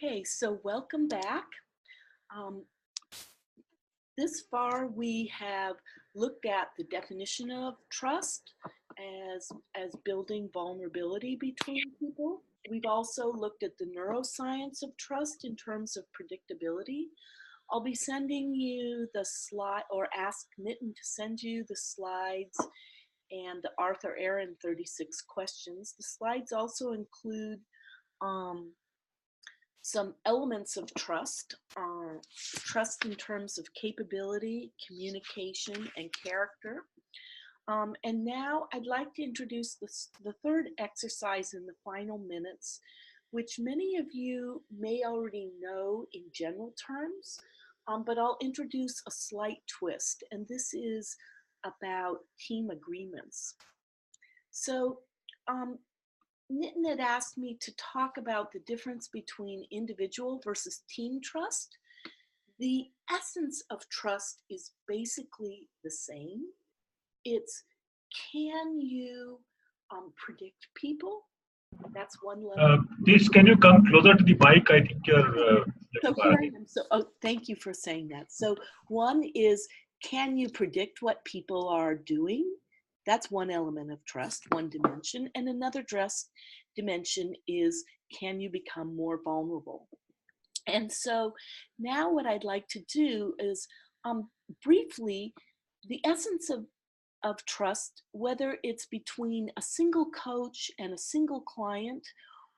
Okay, so welcome back. Um, this far we have looked at the definition of trust as building vulnerability between people. We've also looked at the neuroscience of trust in terms of predictability. I'll be sending you the slide, or ask Nitin to send you the slides and the Arthur Aaron 36 questions. The slides also include some elements of trust, trust in terms of capability, communication, and character. And now I'd like to introduce the third exercise in the final minutes, which many of you may already know in general terms, but I'll introduce a slight twist, and this is about team agreements. So Nitin had asked me to talk about the difference between individual versus team trust. The essence of trust is basically the same. It's, can you predict people? That's one level. Tish, can you come closer to the mic? I think you're So here I am. So, oh, thank you for saying that. So one is, can you predict what people are doing? That's one element of trust, one dimension. And another dimension is, can you become more vulnerable? And so now what I'd like to do is briefly, the essence of trust, whether it's between a single coach and a single client,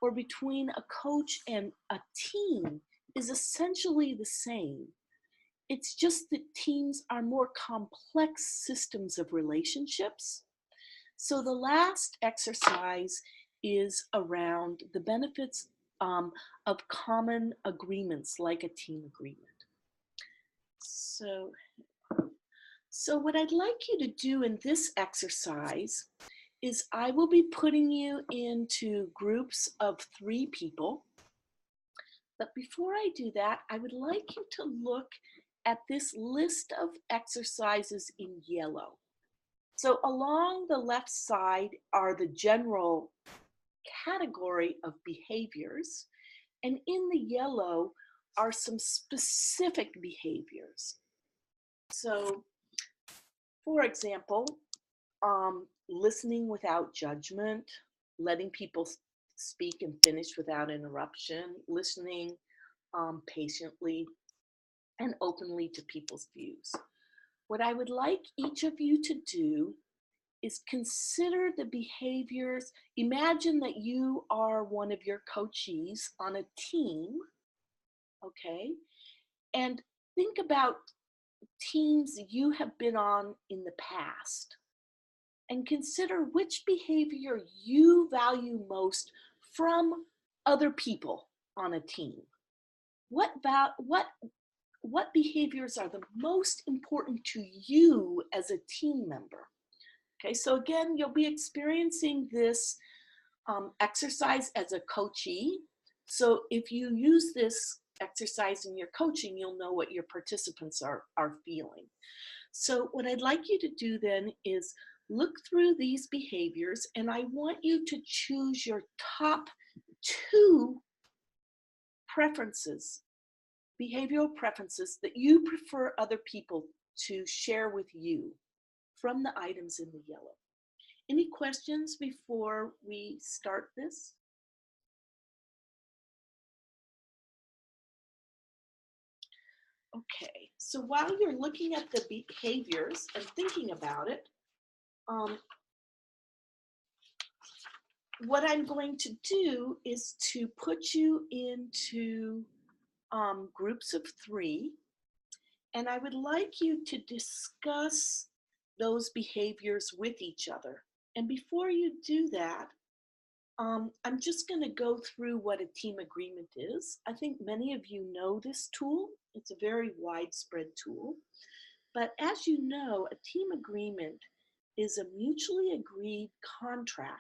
or between a coach and a team, is essentially the same. It's just that teams are more complex systems of relationships. So the last exercise is around the benefits of common agreements, like a team agreement. So what I'd like you to do in this exercise is, I will be putting you into groups of 3 people. But before I do that, I would like you to look at this list of exercises in yellow. So along the left side are the general category of behaviors, and in the yellow are some specific behaviors. So, for example, listening without judgment, letting people speak and finish without interruption, listening patiently and openly to people's views. What I would like each of you to do is consider the behaviors. Imagine that you are one of your coachees on a team, okay? And think about teams you have been on in the past, and consider which behavior you value most from other people on a team. What behaviors are the most important to you as a team member? Okay, so again, you'll be experiencing this exercise as a coachee. So if you use this exercise in your coaching, you'll know what your participants are feeling. So what I'd like you to do then is look through these behaviors, and I want you to choose your top 2 preferences, behavioral preferences that you prefer other people to share with you from the items in the yellow. Any questions before we start this? Okay, so while you're looking at the behaviors and thinking about it, what I'm going to do is to put you into groups of 3, and I would like you to discuss those behaviors with each other. And before you do that, I'm just going to go through what a team agreement is. I think many of you know this tool. It's a very widespread tool. But as you know, a team agreement is a mutually agreed contract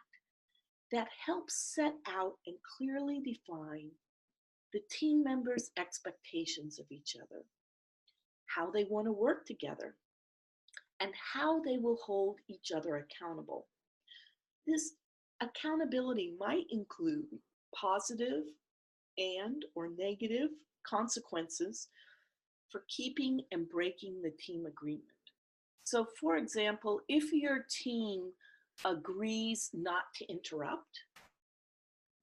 that helps set out and clearly define the team members' expectations of each other, how they want to work together, and how they will hold each other accountable. This accountability might include positive or negative consequences for keeping and breaking the team agreement. So for example, if your team agrees not to interrupt,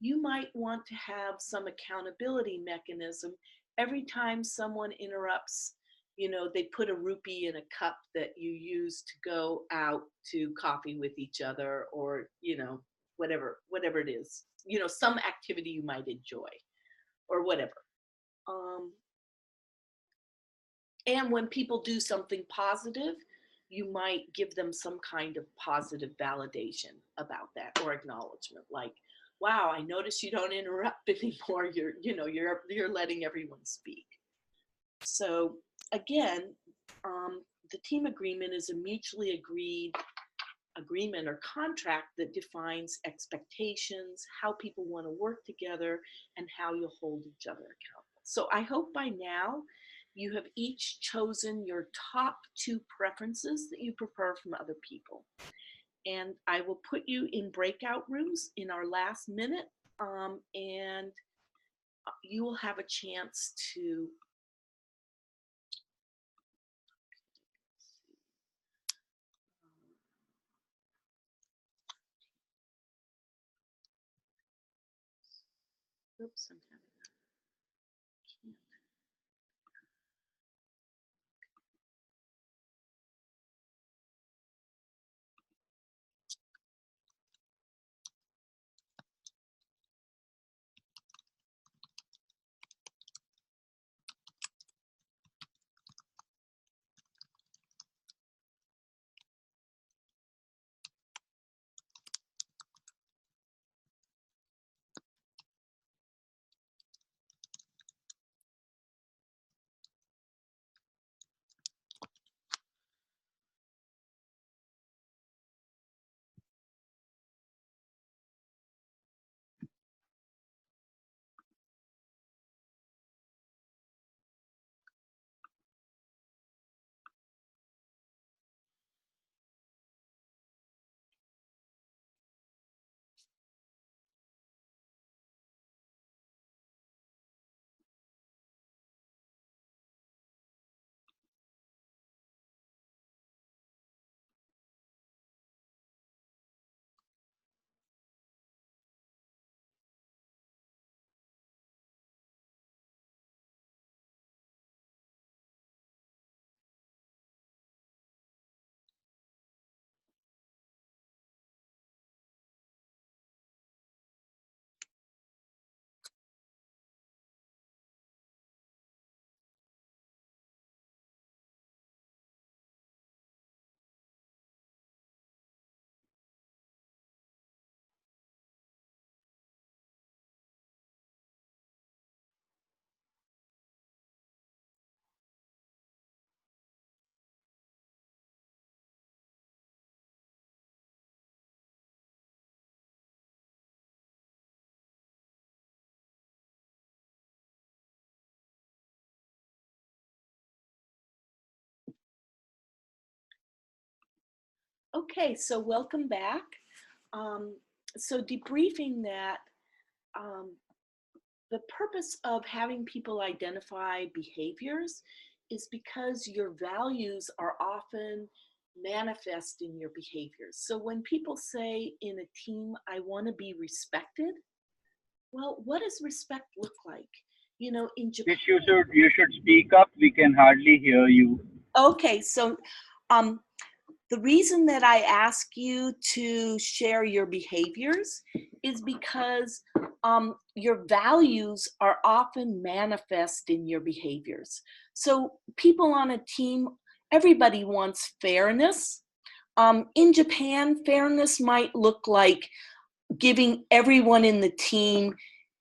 you might want to have some accountability mechanism. Every time someone interrupts, you know, they put a rupee in a cup that you use to go out to coffee with each other, or, you know, whatever it is, you know, some activity you might enjoy or whatever. And when people do something positive, you might give them some kind of positive validation about that, or acknowledgement, like, wow, I notice you don't interrupt anymore. You're letting everyone speak. So again, the team agreement is a mutually agreed agreement or contract that defines expectations, how people want to work together, and how you'll hold each other accountable. So I hope by now you have each chosen your top 2 preferences that you prefer from other people. And I will put you in breakout rooms in our last minute, and you will have a chance to oops, I'm having a, can't. Okay, so welcome back. So debriefing that, the purpose of having people identify behaviors is because your values are often manifest in your behaviors. So when people say in a team, I want to be respected, well, what does respect look like? You know, in Japan. You should speak up. We can hardly hear you. Okay, so the reason that I ask you to share your behaviors is because your values are often manifest in your behaviors. So people on a team, everybody wants fairness. In Japan, fairness might look like giving everyone in the team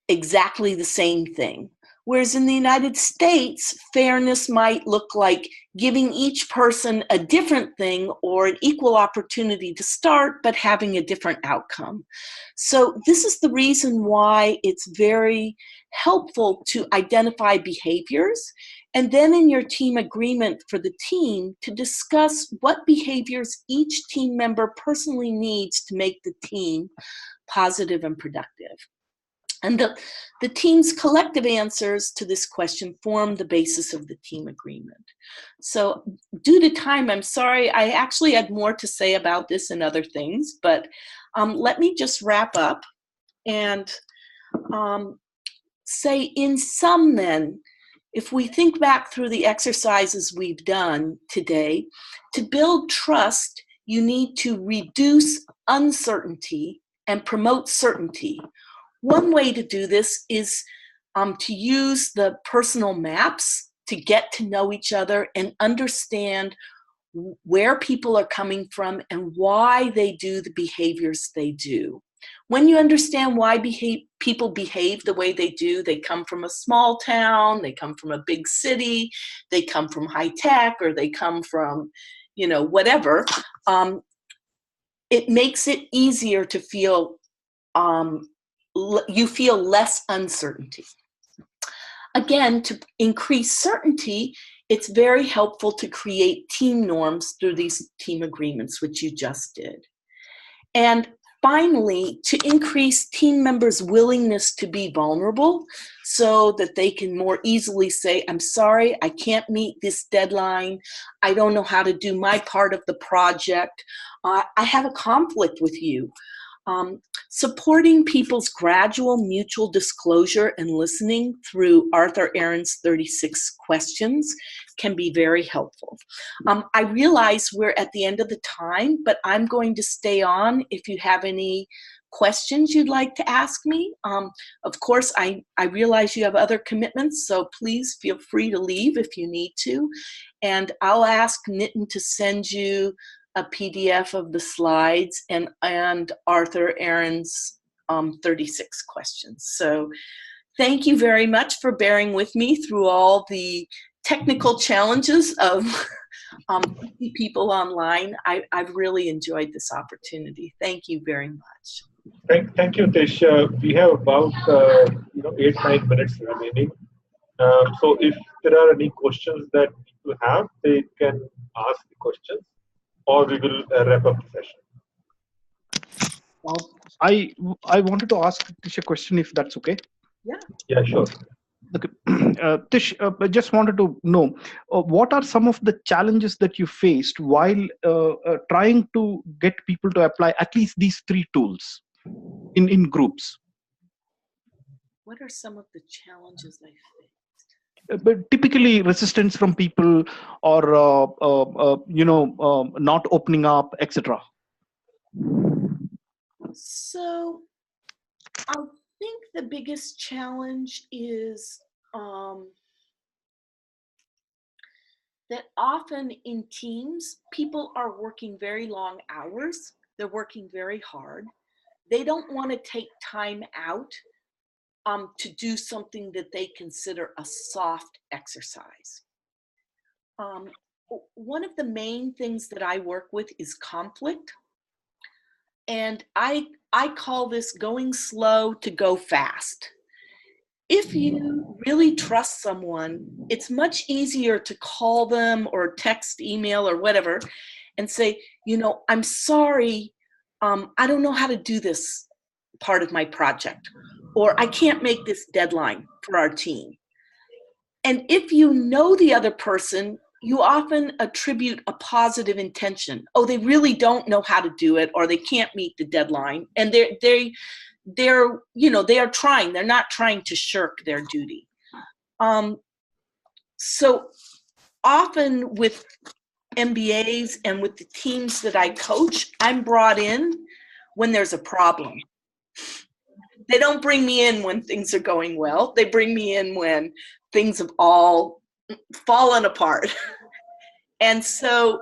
exactly the same thing. Whereas in the United States, fairness might look like giving each person a different thing or an equal opportunity to start, but having a different outcome. So this is the reason why it's very helpful to identify behaviors, and then in your team agreement for the team to discuss what behaviors each team member personally needs to make the team positive and productive. And the team's collective answers to this question form the basis of the team agreement. So due to time, I'm sorry, I actually had more to say about this and other things, but let me just wrap up and say in sum then, if we think back through the exercises we've done today, to build trust, you need to reduce uncertainty and promote certainty. One way to do this is to use the personal maps to get to know each other and understand where people are coming from and why they do the behaviors they do. When you understand why people behave the way they do, they come from a small town, they come from a big city, they come from high tech, or they come from, whatever, it makes it easier to feel, you feel less uncertainty. Again, to increase certainty, it's very helpful to create team norms through these team agreements, which you just did. And finally, to increase team members' willingness to be vulnerable so that they can more easily say, I'm sorry, I can't meet this deadline. I don't know how to do my part of the project. I have a conflict with you. Supporting people's gradual mutual disclosure and listening through Arthur Aaron's 36 questions can be very helpful. I realize we're at the end of the time, but I'm going to stay on if you have any questions you'd like to ask me. Of course, I realize you have other commitments, so please feel free to leave if you need to. And I'll ask Nitin to send you a PDF of the slides and Arthur Aaron's 36 questions. So thank you very much for bearing with me through all the technical challenges of people online. I've really enjoyed this opportunity. Thank you very much. Thank you, Tish. We have about 8-9 minutes remaining. So if there are any questions that people have, they can ask the questions, or we will wrap up the session. I wanted to ask Tish a question, if that's okay. Yeah, sure. Okay. Tish, I just wanted to know, what are some of the challenges that you faced while trying to get people to apply at least these 3 tools in groups? What are some of the challenges I faced? But typically resistance from people, or not opening up, etc. So I think the biggest challenge is that often in teams, people are working very long hours. They're working very hard. They don't want to take time out to do something that they consider a soft exercise. One of the main things that I work with is conflict. And I call this going slow to go fast. If you really trust someone, it's much easier to call them or text, email, or whatever, and say, I'm sorry, I don't know how to do this part of my project, or I can't make this deadline for our team. And if you know the other person, you often attribute a positive intention. Oh, they really don't know how to do it, or they can't meet the deadline. And they are trying. They're not trying to shirk their duty. So often with MBAs and with the teams that I coach, I'm brought in when there's a problem. They don't bring me in when things are going well. They bring me in when things have all fallen apart. And so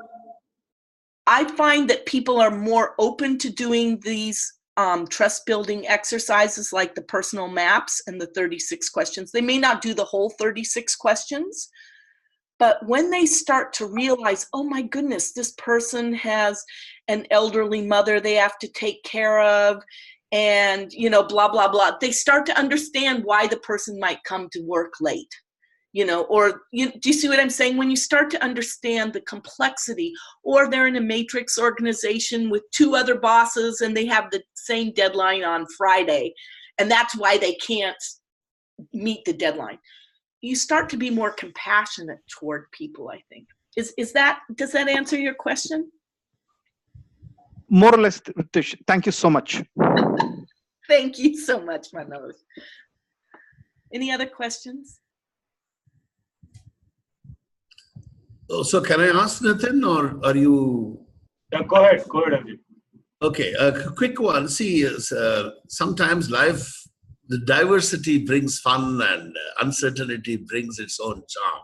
I find that people are more open to doing these trust building exercises like the personal maps and the 36 questions. They may not do the whole 36 questions, but when they start to realize, oh my goodness, this person has an elderly mother they have to take care of, and blah, blah, blah, they start to understand why the person might come to work late. Do you see what I'm saying? When you start to understand the complexity, or they're in a matrix organization with 2 other bosses and they have the same deadline on Friday, and that's why they can't meet the deadline. You start to be more compassionate toward people, I think. Does that answer your question? More or less, Tish. Thank you so much. Thank you so much, Manoj. Any other questions? Oh, so can I ask Nathan, or are you? Yeah, go ahead, Ajit. Okay, a quick one. See, sometimes life, the diversity brings fun and uncertainty brings its own charm.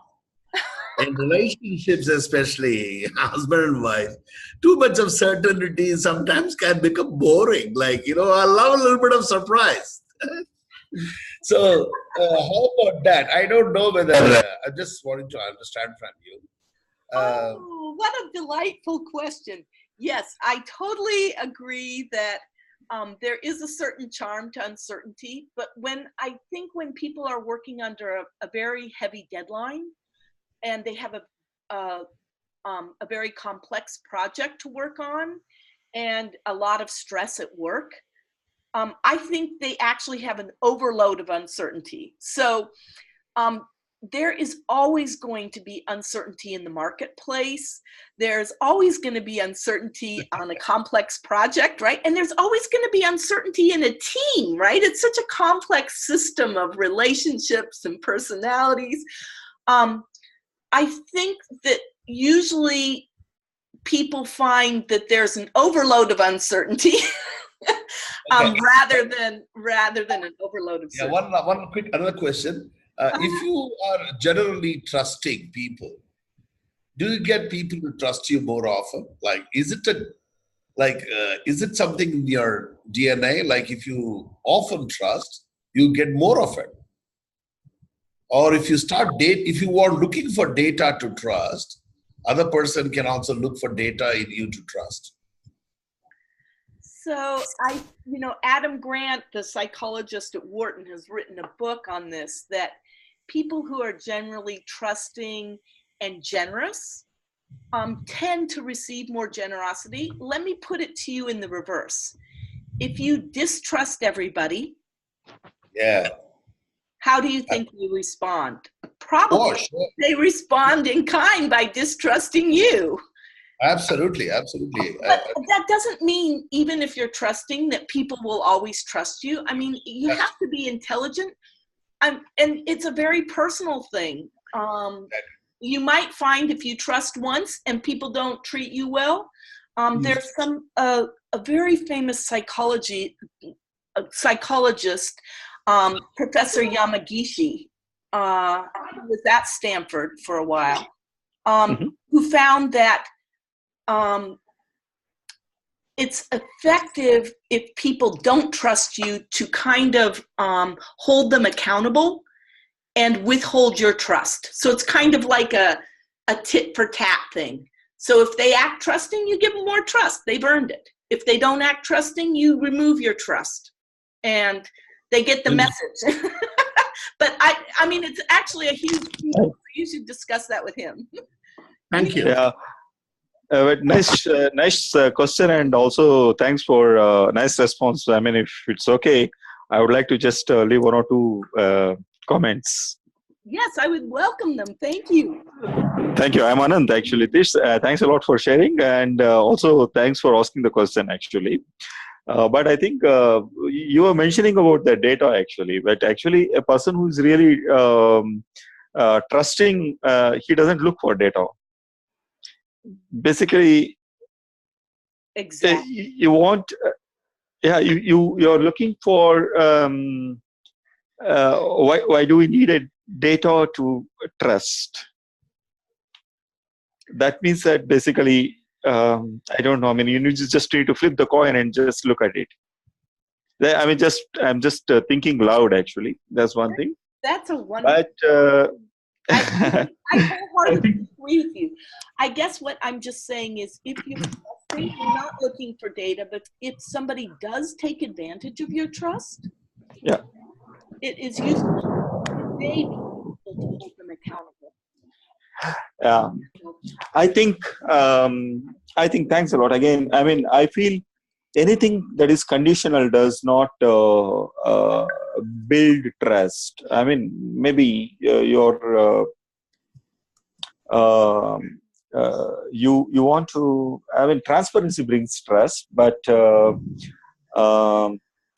In relationships, especially husband and wife, too much of certainty sometimes can become boring. Like, I love a little bit of surprise. So, how about that? I don't know whether, I'm just wanting to understand from you. Oh, what a delightful question. Yes, I totally agree that there is a certain charm to uncertainty, but when people are working under a very heavy deadline and they have a very complex project to work on and a lot of stress at work, I think they actually have an overload of uncertainty. So there is always going to be uncertainty in the marketplace. There's always going to be uncertainty on a complex project, right? And there's always going to be uncertainty in a team, right? It's such a complex system of relationships and personalities. I think that usually people find that there's an overload of uncertainty rather than an overload of certainty. Yeah, one quick another question. If you are generally trusting people, do you get people to trust you more often? Like, is it something in your DNA? Like, if you often trust, you get more of it. Or if you if you are looking for data to trust, other person can also look for data in you to trust. So Adam Grant, the psychologist at Wharton, has written a book on this, that people who are generally trusting and generous tend to receive more generosity. Let me put it to you in the reverse. If you distrust everybody, how do you think they respond? Probably they respond in kind by distrusting you. Absolutely, absolutely. But that doesn't mean, even if you're trusting, that people will always trust you. I mean, you have to be intelligent. And it's a very personal thing. You might find if you trust once and people don't treat you well, there's a very famous psychologist, Professor Yamagishi, who was at Stanford for a while, who found that it's effective if people don't trust you to kind of hold them accountable and withhold your trust. So it's kind of like a tit for tat thing. So if they act trusting, you give them more trust. They've earned it. If they don't act trusting, you remove your trust. And they get the message. But I mean, it's actually a huge deal. You should discuss that with him. Thank you. Yeah. Nice question, and also thanks for nice response. I mean, if it's okay, I would like to just leave one or two comments. Yes, I would welcome them. Thank you. Thank you. I'm Anand, actually. Tish, thanks a lot for sharing, and also thanks for asking the question, actually. But I think you were mentioning about the data, actually. But actually, a person who is really trusting, he doesn't look for data. Basically, exactly. You want, you're looking for why do we need a data to trust? That means that basically, I don't know. I mean, you just need to flip the coin and just look at it. I mean, I'm just thinking loud. Actually, that's one thing. That's a wonderful. But I wholeheartedly agree with you. I guess what I'm just saying is, if you're not looking for data, but if somebody does take advantage of your trust, it is useful. They be able to hold them accountable. Yeah, I think thanks a lot. Again, I mean, I feel anything that is conditional does not build trust. I mean, maybe you want to. I mean, transparency brings trust, but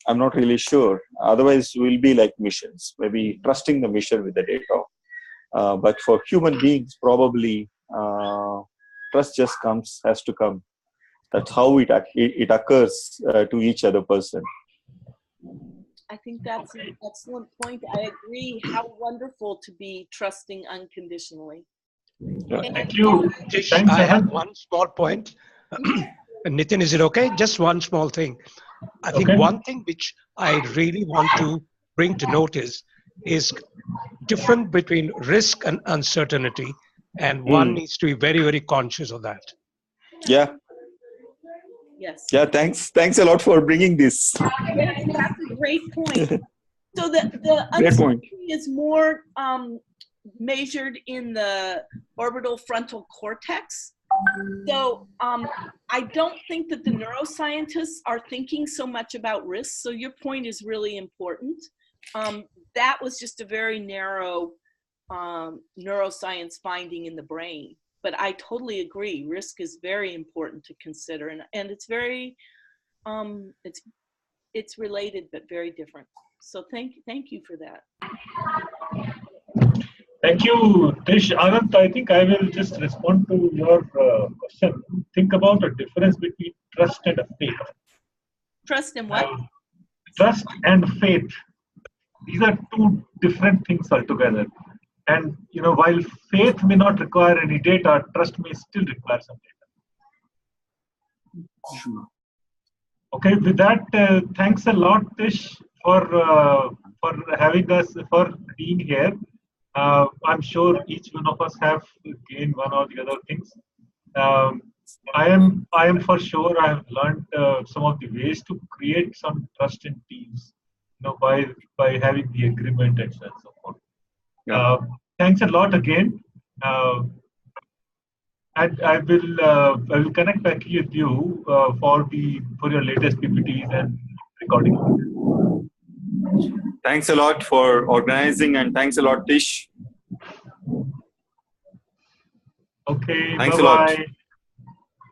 I'm not really sure. Otherwise, we'll be like missions. Maybe trusting the mission with the data. But for human beings, probably trust just has to come. That's how it occurs to each other person. I think that's an excellent point. I agree. How wonderful to be trusting unconditionally. Thank you. Tish, I have one small point. Nitin, is it okay? Just one small thing. I think one thing which I really want to bring to notice is different between risk and uncertainty, and one needs to be very, very conscious of that. Yeah. Yes. Yeah. Thanks a lot for bringing this. Yes, that's a great point. So the Great point. uncertainty is more measured in the orbital frontal cortex. So I don't think that the neuroscientists are thinking so much about risk. So your point is really important. That was just a very narrow neuroscience finding in the brain. But I totally agree. Risk is very important to consider, and it's very, it's related but very different. So thank you for that. Thank you, Tish. Anand, I think I will just respond to your question. Think about the difference between trust and faith. Trust and what? Trust and faith. These are two different things altogether. And while faith may not require any data, trust may still require some data. Sure. Okay, with that, thanks a lot, Tish, for having us, for being here. I'm sure each one of us have gained one or the other things. I am for sure I have learned some of the ways to create some trust in teams, by having the agreement and so on and so forth. Yeah. Thanks a lot again. And I will connect back with you for your latest PPTs and recording. Thanks a lot for organizing, and thanks a lot, Tish. Okay. Thanks bye-bye. a lot.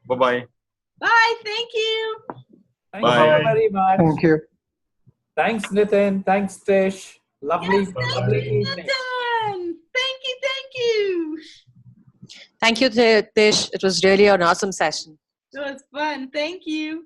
Bye-bye. Bye. Thank you. Thank Bye. you very much. Thank you. Thanks, Nitin. Thanks, Tish. Lovely, Yes, thank lovely you, evening. Nitin. Thank you. Thank you, Tish. It was really an awesome session. It was fun. Thank you.